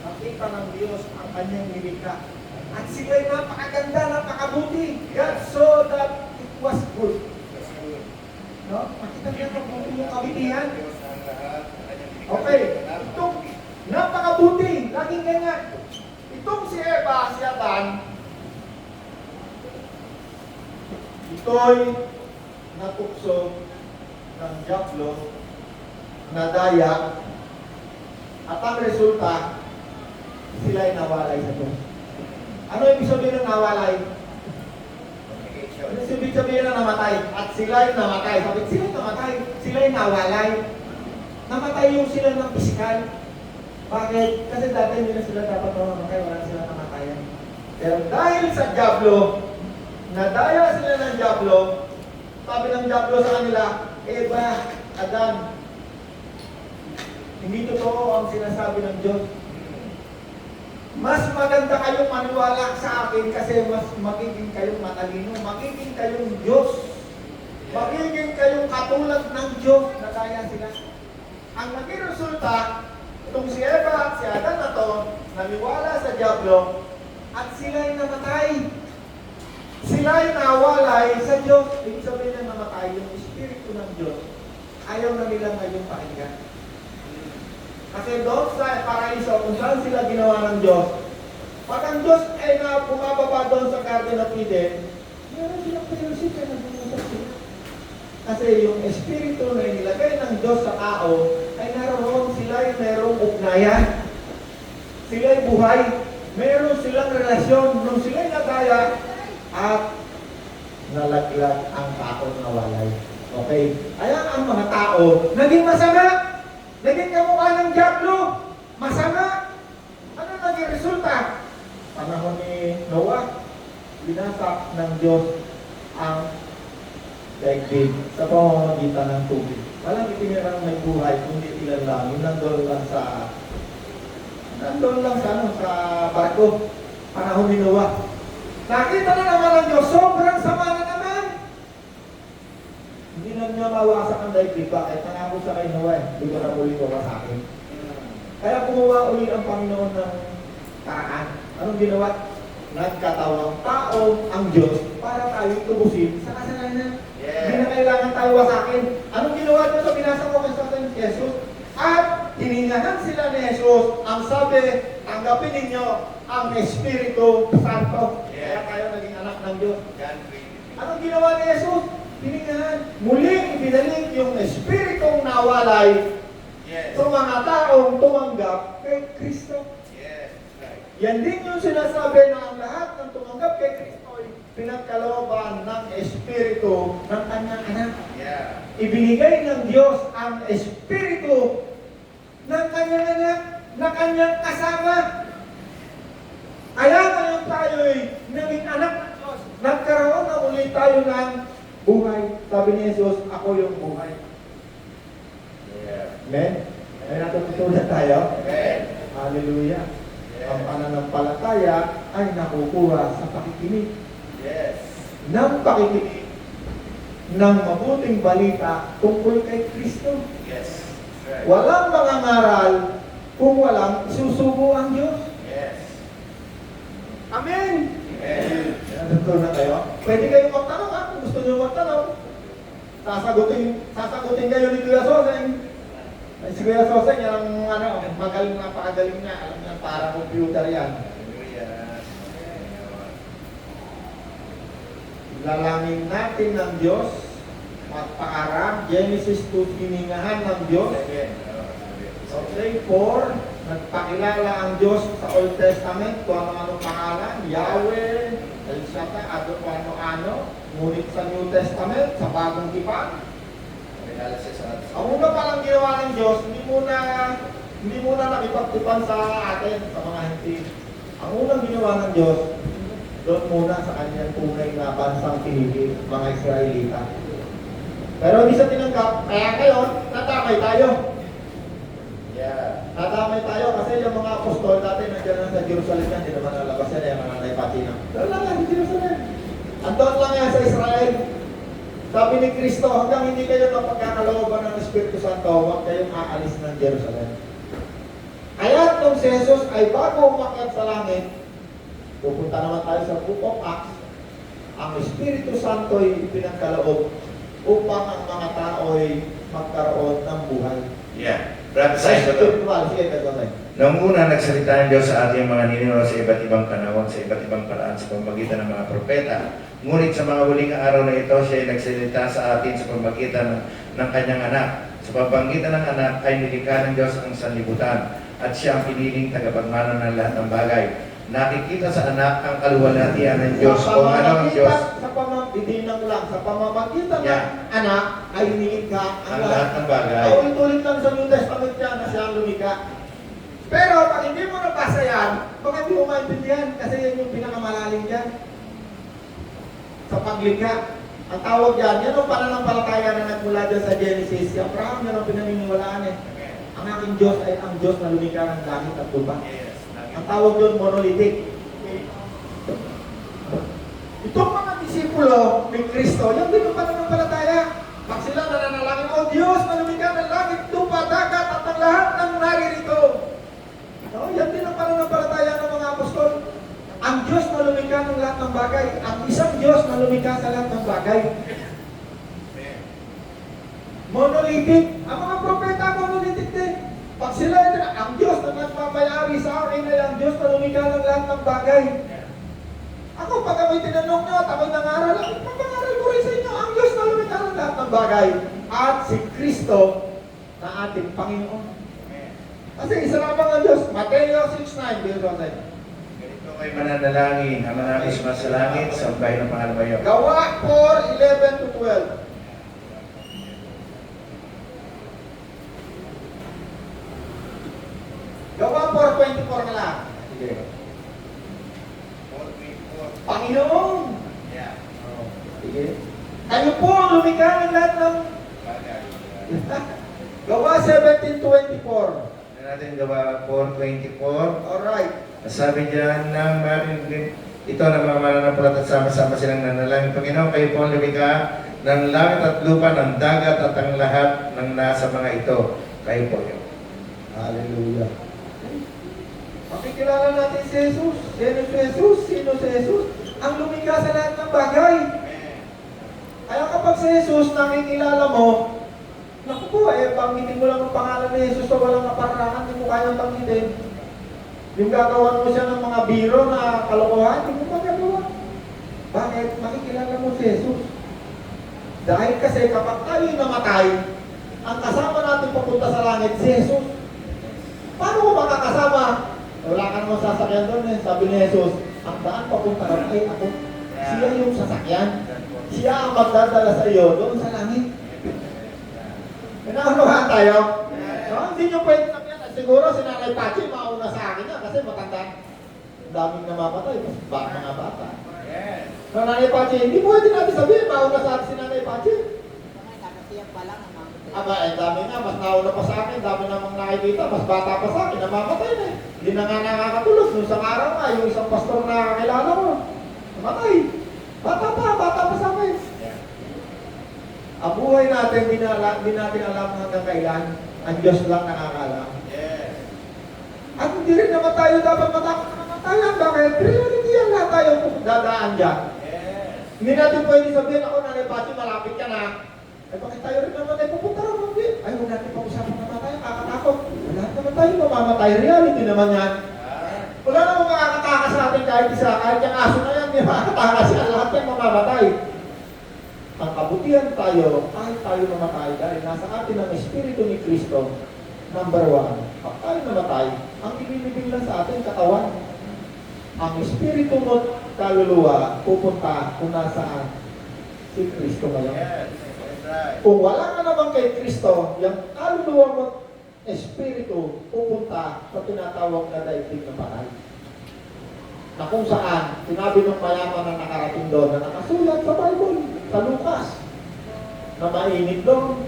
nakita ng Diyos ang kanyang nilikha. At sila'y napakaganda, napakabuti. God saw that it was good. That's good. No? Makita niya ang mabuti yung kabutihan. Diyos ang lahat. Kanyang likha. Okay, itong napakabuti, laging ganyan. Itong si Eva, si Adan, ito'y natukso ng diablo, nadaya, at ang resulta, sila'y nawalay sa Diyos. Ano ibig sabihin ng nawalay? Communication. Ano ibig sabihin ng namatay? At sila'y namatay. Sabi, sila'y namatay, sila'y nawalay. Namatay yung sila ng pisikal. Bakit? Kasi dati hindi na sila dapat mamamatay, wala sila namatayan. Pero dahil sa diablo, nadaya sila ng diablo, sabi ng diablo sa kanila, Eva, Adan, hindi totoo ang sinasabi ng Diyos. Mas maganda kayong maniwala sa akin kasi mas magiging kayong matalino, magiging kayong Diyos, magiging kayong katulad ng Diyos, nadaya sila. Ang naging resulta, itong si Eva at si Adan na to, naniwala sa diablo, at sila'y namatay. Sila'y nawalay sa Diyos. Ibig sabihin na namatay, yung Espiritu ng Diyos, ayaw na nila ngayong pakinggan. Kasi doon sa paraiso, kung saan sila ginawa ng Diyos, Diyos ay na bumababa doon sa Garden of Eden, meron silang fellowship na nag-uusap sila. Kasi yung espiritu na inilagay ng Diyos sa tao, ay naroon sila yung merong ugnayan. Sila'y buhay. Meron silang relasyon. Nung sila'y nagaya, at nalaglag ang taong nawalay. Okay? Kaya ang mga tao, naging masama. Naging kamukha ng diablo. Masama. Ano naging resulta? Panahon ni Noah, binasak ng Diyos ang daigdig sa pamamagitan ng tubig. Walang itinirang may buhay, kundi ilan lang. Yung nandun lang sa barko. Panahon ni Noah. Nakita na naman ng Diyos, sobrang sama na naman. Hindi na niya mawasak ang daigdig. Bakit? Nangako sa kay Noah, hindi ko na muli mawasakin. Kaya gumawa uli ang Panginoon ng paraan. Anong ginawa? Nagkatawang tao ang Diyos para tayo tubusin sa kasalanan. Hindi na kailangan tayo wasakin. Anong ginawa niyo sa binasa ko sa ni Jesus? At hiningahan sila ni Jesus. Ang sabi, tanggapin ninyo ang Espiritu Santo. Kaya tayo naging anak ng Diyos. Anong ginawa ni Jesus? Hiningahan. Muling ibinalik yung Espiritong nawalay sa mga taong tumanggap kay Kristo. Yan din yung sinasabi na ang lahat ng tumanggap kay Kristo ay pinagkalooban ng Espiritu ng kanyang anak. Ibinigay ng Diyos ang Espiritu ng kanyang anak, na kanyang kasama. Kaya ngayon tayo ay naging anak ng Diyos. Nagkaroon na ulit tayo ng buhay. Sabi ni Jesus, ako yung buhay. Amen? May natutunan tayo? Amen. Hallelujah. Ang pananampalataya ay nakukuha sa pakikinig. Ng pakikinig ng mabuting balita tungkol kay Kristo. Walang mangangaral kung walang susubo ang Diyos. Amen! Natutunan kayo? Pwede kayong magtanong ha, kung gusto nyo magtanong. Sasagutin kayo ni Kuya Soseng. Si Kuya Soseng, yan ang magaling, napakagaling niya. Alam niya, parang computer yan. Lalangin natin ng Diyos, magpaaram, Genesis 2, hiningahan ng Diyos. Okay, 4, nagpakilala ang Diyos sa Old Testament, kung ano-ano pangalan, Yahweh, El Shaddai, kung ano-ano. Ngunit sa New Testament, sa Bagong Tipan, ang una palang ginawa ng Diyos, hindi muna nakipagtipan sa atin, sa mga hindi. Ang unang ginawa ng Diyos, doon muna sa kanyang tunay na bansang pinili, mga Israelita. Pero hindi sa tinanggap, kaya ngayon, nadamay tayo. Nadamay tayo kasi yung mga apostol dati nandiyan lang sa Jerusalem yan, hindi naman nalabas yan, yung mga naipati na. Doon lang yan, sa Jerusalem. Andon lang yan sa Israel. Sabi ni Kristo, hanggang hindi kayo napagkakalooban ng Espiritu Santo, huwag kayong aalis ng Jerusalem. Kaya nung si Jesus ay bago umakyat sa langit, pupunta naman tayo sa Book of Acts, ang Espiritu Santo ay pinagkaloob upang ang mga tao ay magkaroon ng buhay. Spiritual, sige, gagawin. Noong una, nagsalita ng Diyos sa ating mga ninuno sa iba't ibang panahon, sa iba't ibang paraan sa pamamagitan ng mga propeta. Ngunit sa mga huling araw na ito, siya ay nagsalita sa atin sa pamamagitan ng kanyang anak. Sa pamamagitan ng anak ay nilikha ng Diyos ang sanlibutan at siya ang piniling tagapagmana ng lahat ng bagay. Nakikita sa anak ang kaluwalhatian ng Diyos kung ano ang Diyos. Sa pamamagitan ng anak ay nilikha Ang lahat ng bagay. Ulit-ulit lang sa New Testament yan na siya ang lumikha. Pero pag hindi mo nabasa yan, baka hindi mo maintindihan kasi yan yung pinakamalalim dyan. Sa paglikha. Ang tawag yan, yan ang pananampalataya na nagmula dyan sa Genesis. Si Abraham, yan ang pinaniniwalaan eh. Ang aking Diyos ay ang Diyos na lumikha ng langit at lupa. Ang tawag doon, monolithic. Itong mga disipulo ni Kristo, yan din ang pananampalataya. Pag sila nananalangin, O Diyos na lumikha ng langit, lupa, dagat at ang lahat ng naririto. No, yan din ang pananampalataya ng mga apostol. Ang Diyos na lumikha ng lahat ng bagay. Ang isang Diyos na lumikha sa lahat ng bagay. Monolithic. Ang mga propeta monolithic din. Pag sila, ang Diyos na nagmamayari sa akin ay ang Diyos na lumikha ng lahat ng bagay. Ako, pag ako'y tinanong nyo at ako'y nangaral, pag-nangaral ko rin sa inyo, ang Diyos na lumikha ng lahat ng bagay. At si Kristo na ating Panginoon. Kasi isa lamang ang Diyos. Mateo 6:9, Bill Rosen. Ganito kayo mananalangin, Ama namin sumasalangit, sampay ng pangalan mo. Gawa 4:11-12. Gawa 4:24 na lang. Sige. 4:24. Panginoon. Yeah. Sige. Kayo po ang lumikha ng lahat ng Bagay. Gawa 17:24. Ano natin gawa 4:24. Alright. Sabi diyan ng ito namamanampalat at sama-sama silang nanalangin. Panginoon, kayo po ang lumikha ng langit at lupa, ng dagat at ang lahat ng nasa mga ito. Kayo po yun. Hallelujah. Makikilala natin si Jesus. Sino si Jesus? Sino si Jesus? Ang lumikha sa lahat ng bagay. Kaya kapag si Jesus nakikilala mo, naku po, banggitin mo lang ang pangalan ni Jesus na walang kaparangan, hindi mo kayang banggitin. Yung gagawan mo siya ng mga biro na kalokohan, hindi mo magagawa. Bakit? Makikilala mo si Jesus. Dahil kasi kapag tayo'y namatay, ang kasama natin papunta sa langit, si Jesus. Paano mo makakasama? Wala ka namang sasakyan doon eh. Sabi ni Jesus, ang daan papunta ron ay ako. Siya yung sasakyan. Siya ang magdadala sa iyo doon sa langit. Pinakaluhan tayo. No? Hindi nyo pwede sabihin. Siguro si Nanay Pachi mauna sa akin na kasi matanda. Ang daming namamatay. Mga bata. So Nanay Pachi, hindi pwede natin sabihin mauna sa akin si Nanay Pachi. Aba, dami nga. Mas nauna pa sa akin. Dami namang nakikita. Mas bata pa sa akin. Namamatay na eh. Hindi na nga nakakatulog. Nung isang araw nga, yung isang pastor na kakilala ko, namatay. Bata pa sa akin. Ang buhay natin, di natin alam hanggang kailan. Ang Diyos lang nakakalam. At hindi rin naman tayo dapat matakot na mamatayan. Bakit? Reality yan na tayo dadaan dyan. Hindi natin pwede sabihin, ako Nanay Pachi, malapit ka na. Ay bakit tayo rin naman ay pupunta rin hindi? Ay huwag natin pag-usapan naman tayo, kakatakot. Wala naman tayo mamamatay. Reality naman yan. Wala naman makakatakas sa atin kahit isa. Kahit yung aso na yan, may makakatakas yan. Lahat yan mamamatay. Ang kabutihan tayo, kahit tayo mamatay, dahil nasa atin ang Espiritu ni Kristo, number 1, pag tayo namatay, ang ibibigay lang sa atin katawan. Ang Espiritu mo kaluluwa, pupunta kung nasaan si Kristo ngayon. Kung wala ka naman kay Kristo, yung kaluluwa mo, Espiritu, pupunta sa tinatawag na daigdig na patay. Na kung saan, sinabi ng mayaman na nakarating doon na nakasulat sa Bible, sa Lucas, na mainit doon.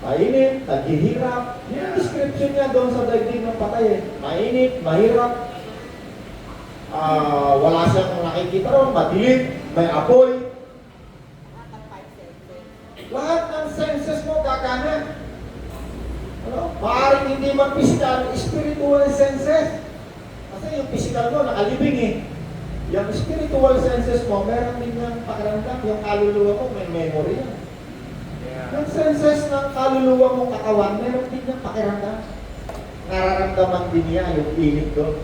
Mainit, naghihirap. Yung description niya doon sa daigdig ng patay eh. Mainit, mahirap. Wala siyang nakikita ron, madilim, may apoy. Lahat ng senses mo gagana. Ano? Maaaring hindi man physical, spiritual senses. Kasi yung physical mo, nakalibing eh. Yung spiritual senses mo, meron din yung pakiramdam. Yung kaluluwa mo, may memory yan. Yung senses ng kaluluwa mong katawan, meron din yung pakiramdam. Nararamdaman din niya yung pinig doon.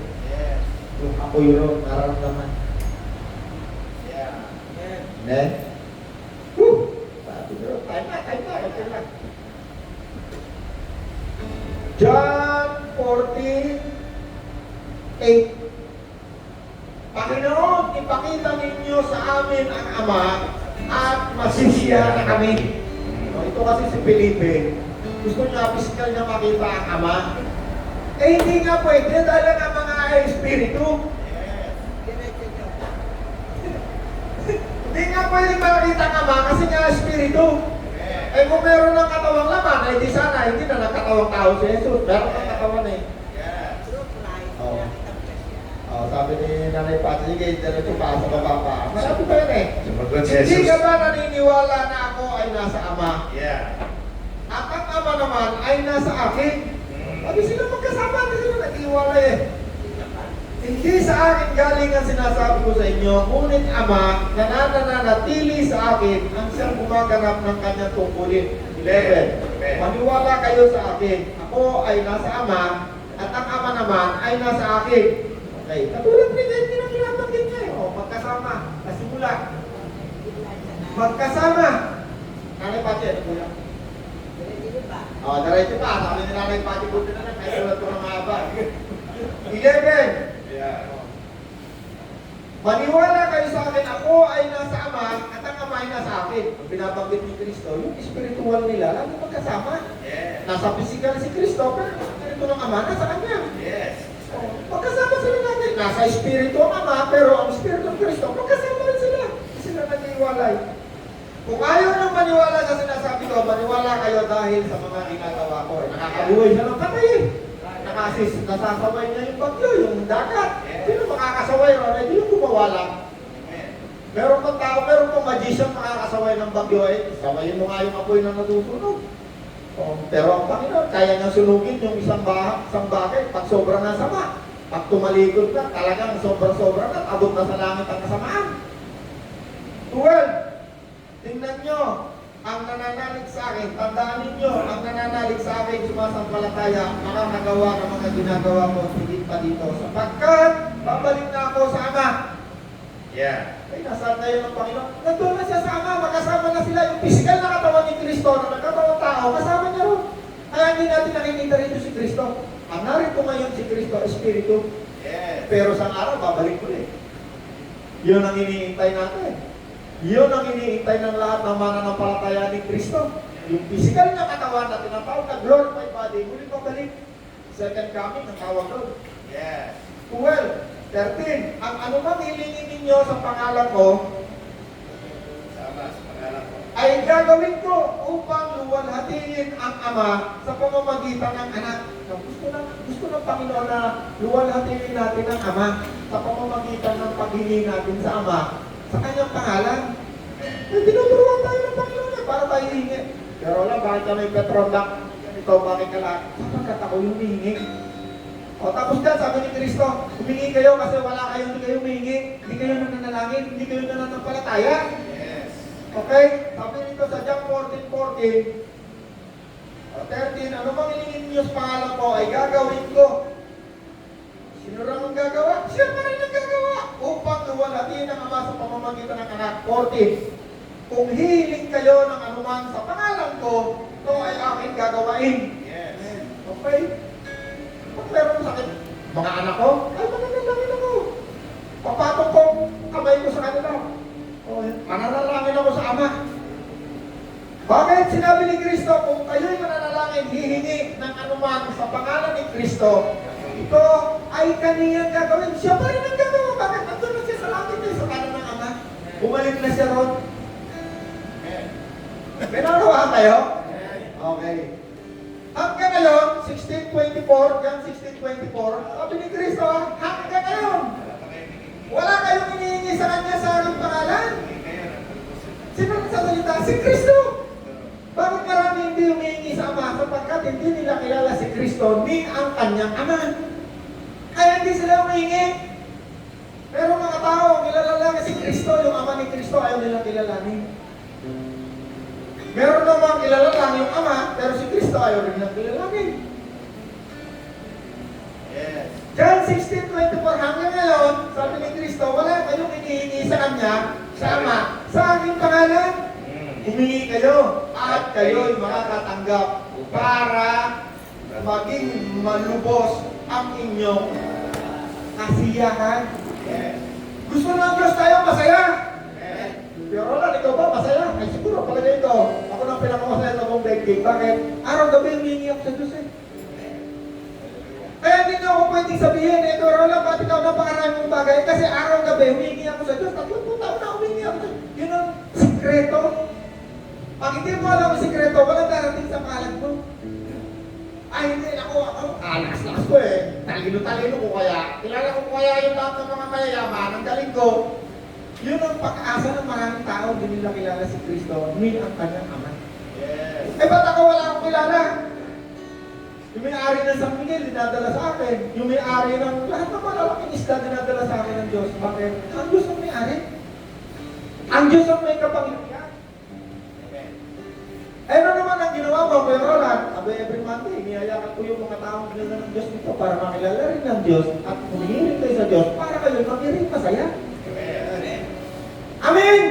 Yung apoy ron, nararamdaman. Amen? Woo! Sabi ko, tayo na. Okay lang. John 14:8. Panginoon, ipakita ninyo sa amin ang Ama at masisiya na kami. Ito kasi si Felipe, gusto niya physical niya makita ang Ama. Eh hindi nga pwede dahil ang mga espiritu. Hindi nga pwede makita ang Ama kasi nga espiritu. Eh kung meron ng katawang laman, eh di sana hindi na nagkatawang tao si Jesus. Meron ng katawan eh. Sabi ni Nanay Pachi, sige, diretso pa sa baba pa. Marami pa yun eh. Sumagot si Hindi Jesus. ka ba naniniwala na ako ay nasa Ama? Yeah. At ang Ama naman ay nasa akin. Sabi sila magkasama, hindi sila nag-iwala eh. Hindi sa akin galing ang sinasabi ko sa inyo, ngunit Ama na nananatili sa akin ang siyang gumaganap ng kanyang tungkulin. 11. Maniwala kayo sa akin. Ako ay nasa Ama at ang Ama naman ay nasa akin. Okay, katulad ni David ang pinabanggit niya. Magkasama, nasimula. Magkasama. Nanay Pati, ano po yan? Diretso pa. Sabi ni Nanay Pati, buti na lang. Kaya sulat ko ng mahaba. 11. Yeah. Maniwala kayo sa akin, ako ay nasa Ama, at ang Ama ay nasa akin. Ang binabanggit ni Kristo, yung spiritual nila, lagi magkasama. Yes. Nasa physical si Kristo, pero yung spirito ng Ama, nasa Kanya. Yes. Magkasama sila natin. Nasa espiritu ang Ama, pero ang espiritu ng Kristo, magkasama rin sila. Hindi sila nag-iwalay. Kung ayaw nang maniwala sa sinasabi ko, maniwala kayo dahil sa mga ginagawa ko. Nakakabuhay siya ng patay. Nasasaway niya yung bagyo, yung dagat. Sino makakasaway ron? Hindi yung gumawa lang. Meron pang tao, meron pang magician makakasaway ng bagyo. Sawayin mo nga yung apoy na natutunog. Pero ang Panginoon, kaya niyang sunugin yung isang bagay pag sobrang na sama. Pag tumalikod na, talagang sobra-sobra na, abot na sa langit ang kasamaan. 12. Tingnan nyo, ang nananalig sa akin, tandaan ninyo, ang nananalig sa akin, sumasampalataya, makakagawa ng mga ginagawa ko, higit pa dito. Sapagkat, babalik na ako sa Ama. Yeah. Ay, nasaan na yun ang Panginoon? Nandun na siya sa Ama, magkasama na sila. Yung physical na katawan ni Kristo, na nagkatawang tao, kasama niya ron. Kaya hindi natin nakikita rito si Kristo. Ang narito ngayon si Kristo, Espiritu. Yes. Pero sa araw, babalik ulit. Yun ang iniintay natin. Yun ang iniintay ng lahat ng mananampalataya ni Kristo. Yung physical na katawan na tinatawag na glorified body, muli pabalik. Second coming, ang tawag doon. Yes. 12, 13. Ang anumang hilingin ninyo sa pangalan ko, Sama sa pangalan ko. ay gagawin ko upang luwalhatiin ang Ama sa pamamagitan ng anak. Gusto ng Panginoon na luwalhatiin natin ang Ama sa pamamagitan ng paghingi natin sa Ama sa kanyang pangalan. Tinuturuan tayo ng Panginoon para tayo hihingi. Pero wala, bakit ka may Petrodac? Ito, bakit ka lang? Sapagkat ako yung hihingi. O tapos dyan, sabi ni Kristo, humingi kayo kasi wala kayo, hindi kayo humingi, hindi kayo nananalangin, hindi kayo nananampalataya. Yes. Okay? Sabi nito sa John 14:13, 13, ano mang hilingin niyo sa pangalan ko ay gagawin ko. Sino rin ang gagawa? Siya pa rin ang gagawa. Upang luwalhatiin ang Ama sa pamamagitan ng anak. 14. Kung hihiling kayo ng anuman sa pangalan ko, ito ay aking gagawain. Yes. Okay? Pag meron sakit, mga anak ko, ay mananalangin ako. Papatong ko, kamay ko sa kanila. Mananalangin ako sa Ama. Bakit sinabi ni Kristo, kung kayo'y mananalangin, hihingi ng anuman sa pangalan ni Kristo, ito ay kaniyang gagawin. Siya pa rin ang gagawa. Bakit? Nandun na siya sa langit sa kanan ng Ama. Bumalik na siya ron. May nakawa kayo? Okay. Hanggang ngayon, 1624, yan 1624, sabi ni Kristo, hanggang ngayon, wala kayong hinihingi sa Kanya sa aking pangalan. Sino nagsasalita? Si Kristo. Bakit marami hindi humihingi sa Ama? Sapagkat hindi nila kilala si Kristo ni ang Kanyang Ama. Kaya hindi sila humihingi. Pero mga tao, kilala lang si Kristo, yung Ama ni Kristo, ayaw nila kilalanin. Meron namang kilala lang yung Ama, pero si Kristo ayaw rin nilang kilalanin. Yes. John 16:24, hanggang ngayon, sabi ni Kristo, wala kayong hinihingi sa Kanya, sa Ama, sa aking pangalan. Humingi kayo, at kayo'y makakatanggap para maging malubos ang inyong kasiyahan. Yes. Gusto ng Diyos tayo masaya. Yes. Pero wala, ikaw ba masaya? Ay siguro pala ito. Ako nang pinakamasaya sa buong daigdig. Bakit? Araw-gabi humingi ako sa Diyos eh. Kaya hindi na ako pwedeng sabihin, ito Rola, ba't ikaw napakarami mong bagay? Kasi araw-gabi humingi ako sa Diyos. 30 taon na humingi ako sa Diyos. Yun ang sikreto. Pag hindi mo alam ang sikreto, walang darating sa kalat mo. Ay, hindi ako lakas ko eh. Talino-talino ko kaya. Kilala ko kaya yung lahat ng mga mayayaman. Ang galing ko. Yun ang pag-asa ng maraming tao. Hindi nila kilala si Kristo. Ni ang kanyang Ama. Yes. Eh, ba't ako wala akong kilala? Yung may-ari ng San Miguel, dinadala sa akin. Yung may-ari ng lahat ng malalaking isda, dinadala sa akin ng Diyos. Bakit? Ang Diyos ang may-ari. Ang Diyos ang may kapangyarihan. Amen. Ano naman ang ginawa mo, Kuya Roland? Abay, every Monday, niyayakan ko yung mga taong kilala ng Diyos nito para makilala rin ng Diyos at humihiling kayo sa Diyos para kayo maging masaya. Amen. Amen!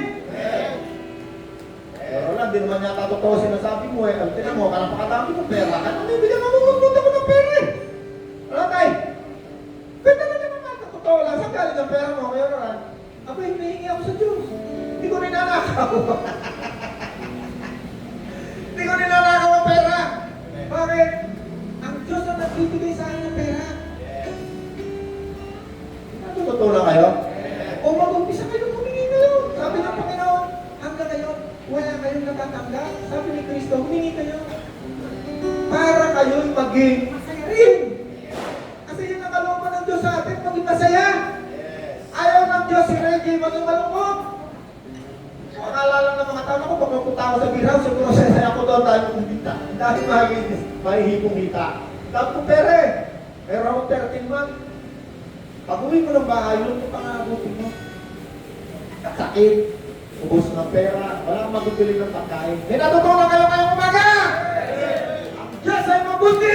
Kuya Roland, di naman yata totoo sinasabi mo eh. Ang tinan mo, kalapakadami ng pera. Ano, bibigyan mo magpunta ko ng pera eh. Wala tayo. Pwede na naman, totoo lang. Saan galing ang pera mo, Kuya Roland? Abay, nahingi ako sa Diyos. Hindi ko ninanakaw. Hindi ko ninanakaw ang pera. Bakit? Ang Diyos ang nagbibigay sa akin ng pera. Yes. Ano, totoo lang kayo? O mag-umpisa kayo, humingi kayo. Sabi ng Panginoon, hanggang ngayon, wala kayong natatanggap. Sabi ni Kristo, humingi kayo. Para kayo'y maging masaya rin. Kasi yun ang kalooban ng Diyos sa atin, maging masaya. Yes. Ayaw ng Diyos si Reggie maging malungkot. Akala lang ng mga tao ko, pag mapunta ako sa beer house, siguro saya ako doon dahil kumita. Dahil mahihipong kita. Dahil kong pere. Pero ako 13 months. Pag uwi mo ng bahay, yung pangabutin mo. Sakit. Ubos ng pera. Wala kang magpipili ng pagkain. May natutunan kayo ngayong umaga! Ang Diyos ay mabuti!